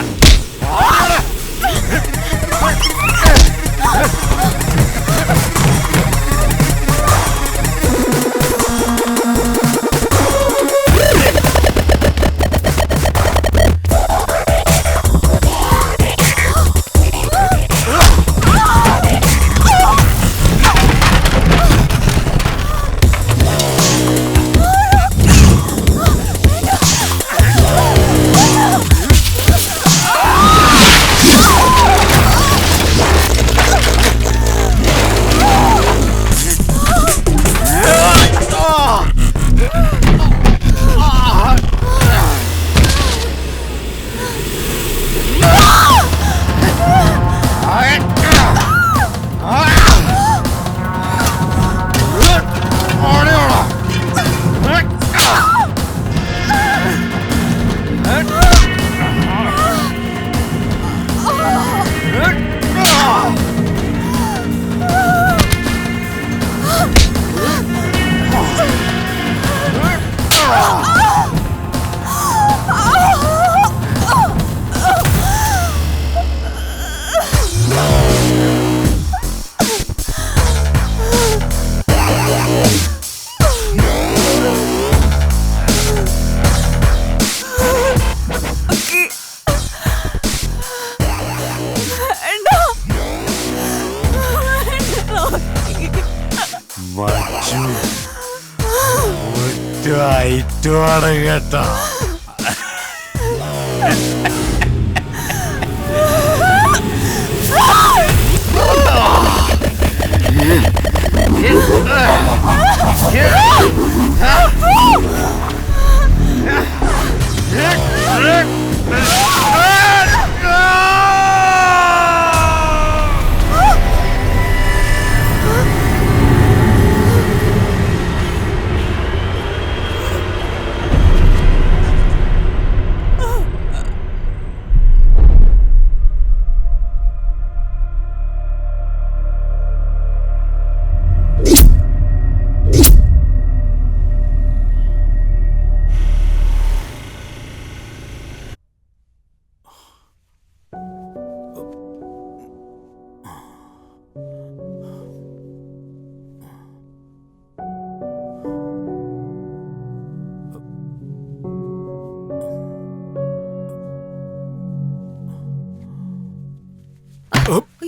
Speaker 15: ഐറ്റമാണ് കേട്ടോ.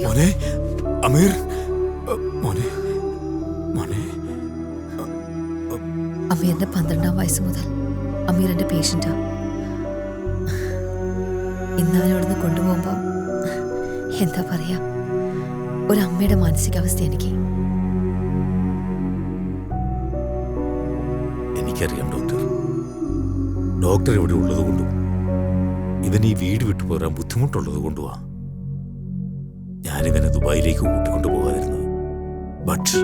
Speaker 21: മോനെ അമീർ, മോനെ മോനെ. അമീറിന്റെ 12ാം വയസ്സ് മുതൽ അമീർ എന്റെ പേഷ്യന്റാ. ഇന്ന് അവനോടൊന്ന് കൊണ്ടുപോകുമ്പോ എന്താ പറയാ, ഒരമ്മയുടെ മാനസികാവസ്ഥ എനിക്ക്.
Speaker 18: എനിക്കറിയാം ഡോക്ടർ. ഡോക്ടർ ഇവിടെ ഉള്ളത് കൊണ്ടും ഇവൻ ഈ വീട് വിട്ടു പോരാൻ ബുദ്ധിമുട്ടുള്ളത് കൊണ്ടുവാ ഞാനിവനെ ദുബായിലേക്ക് കൂട്ടിക്കൊണ്ടു പോകാതിരുന്നത്. ബട്ട്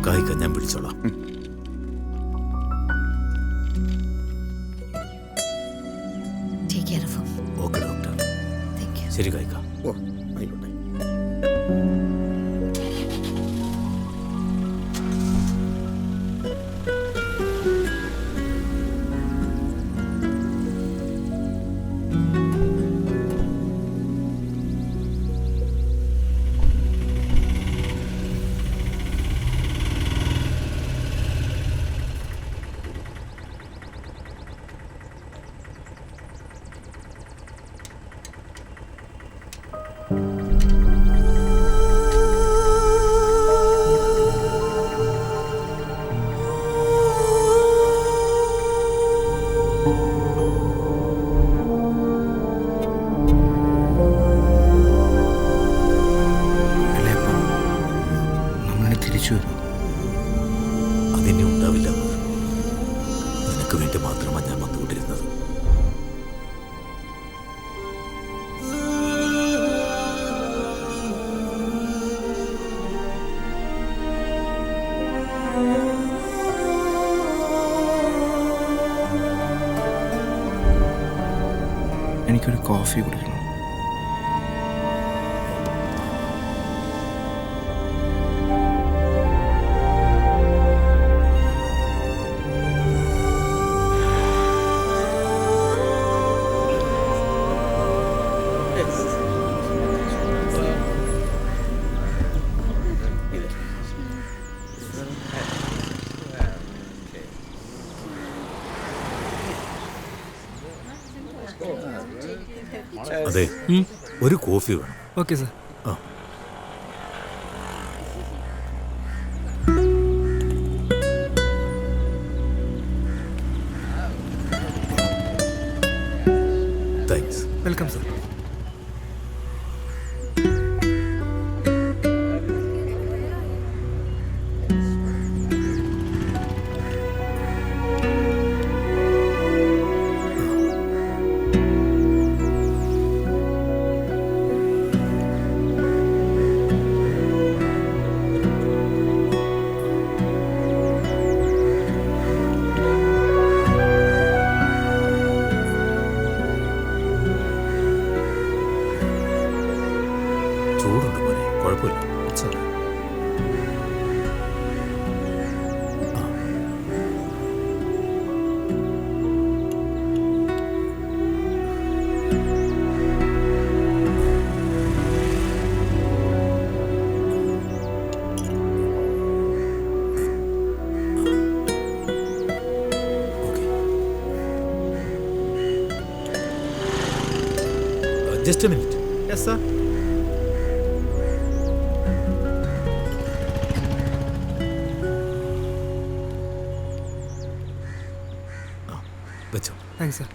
Speaker 18: കായ്ക്ക ഞാൻ വിളിച്ചോളാം. Okay doctor. ശരി കായ്ക്ക.
Speaker 3: നമ്മളെ തിരിച്ചു വരും.
Speaker 18: അതിനെ ഉണ്ടാവില്ല. നിനക്ക് വേണ്ടി മാത്രമാണ് ഞാൻ വന്നുകൊണ്ടിരുന്നത്.
Speaker 3: എനിക്കൊരു കോഫി കുടിക്കണം.
Speaker 18: അതെ, ഒരു കോഫി വേണം.
Speaker 19: Okay sir.
Speaker 18: ആ, താങ്ക്സ്.
Speaker 19: Welcome sir.
Speaker 18: ചൂടുണ്ട് മോനെ, കുഴപ്പമില്ല. It's all right. Just a minute.
Speaker 19: Yes sir.
Speaker 18: വെച്ചോ.
Speaker 19: Thanks sir.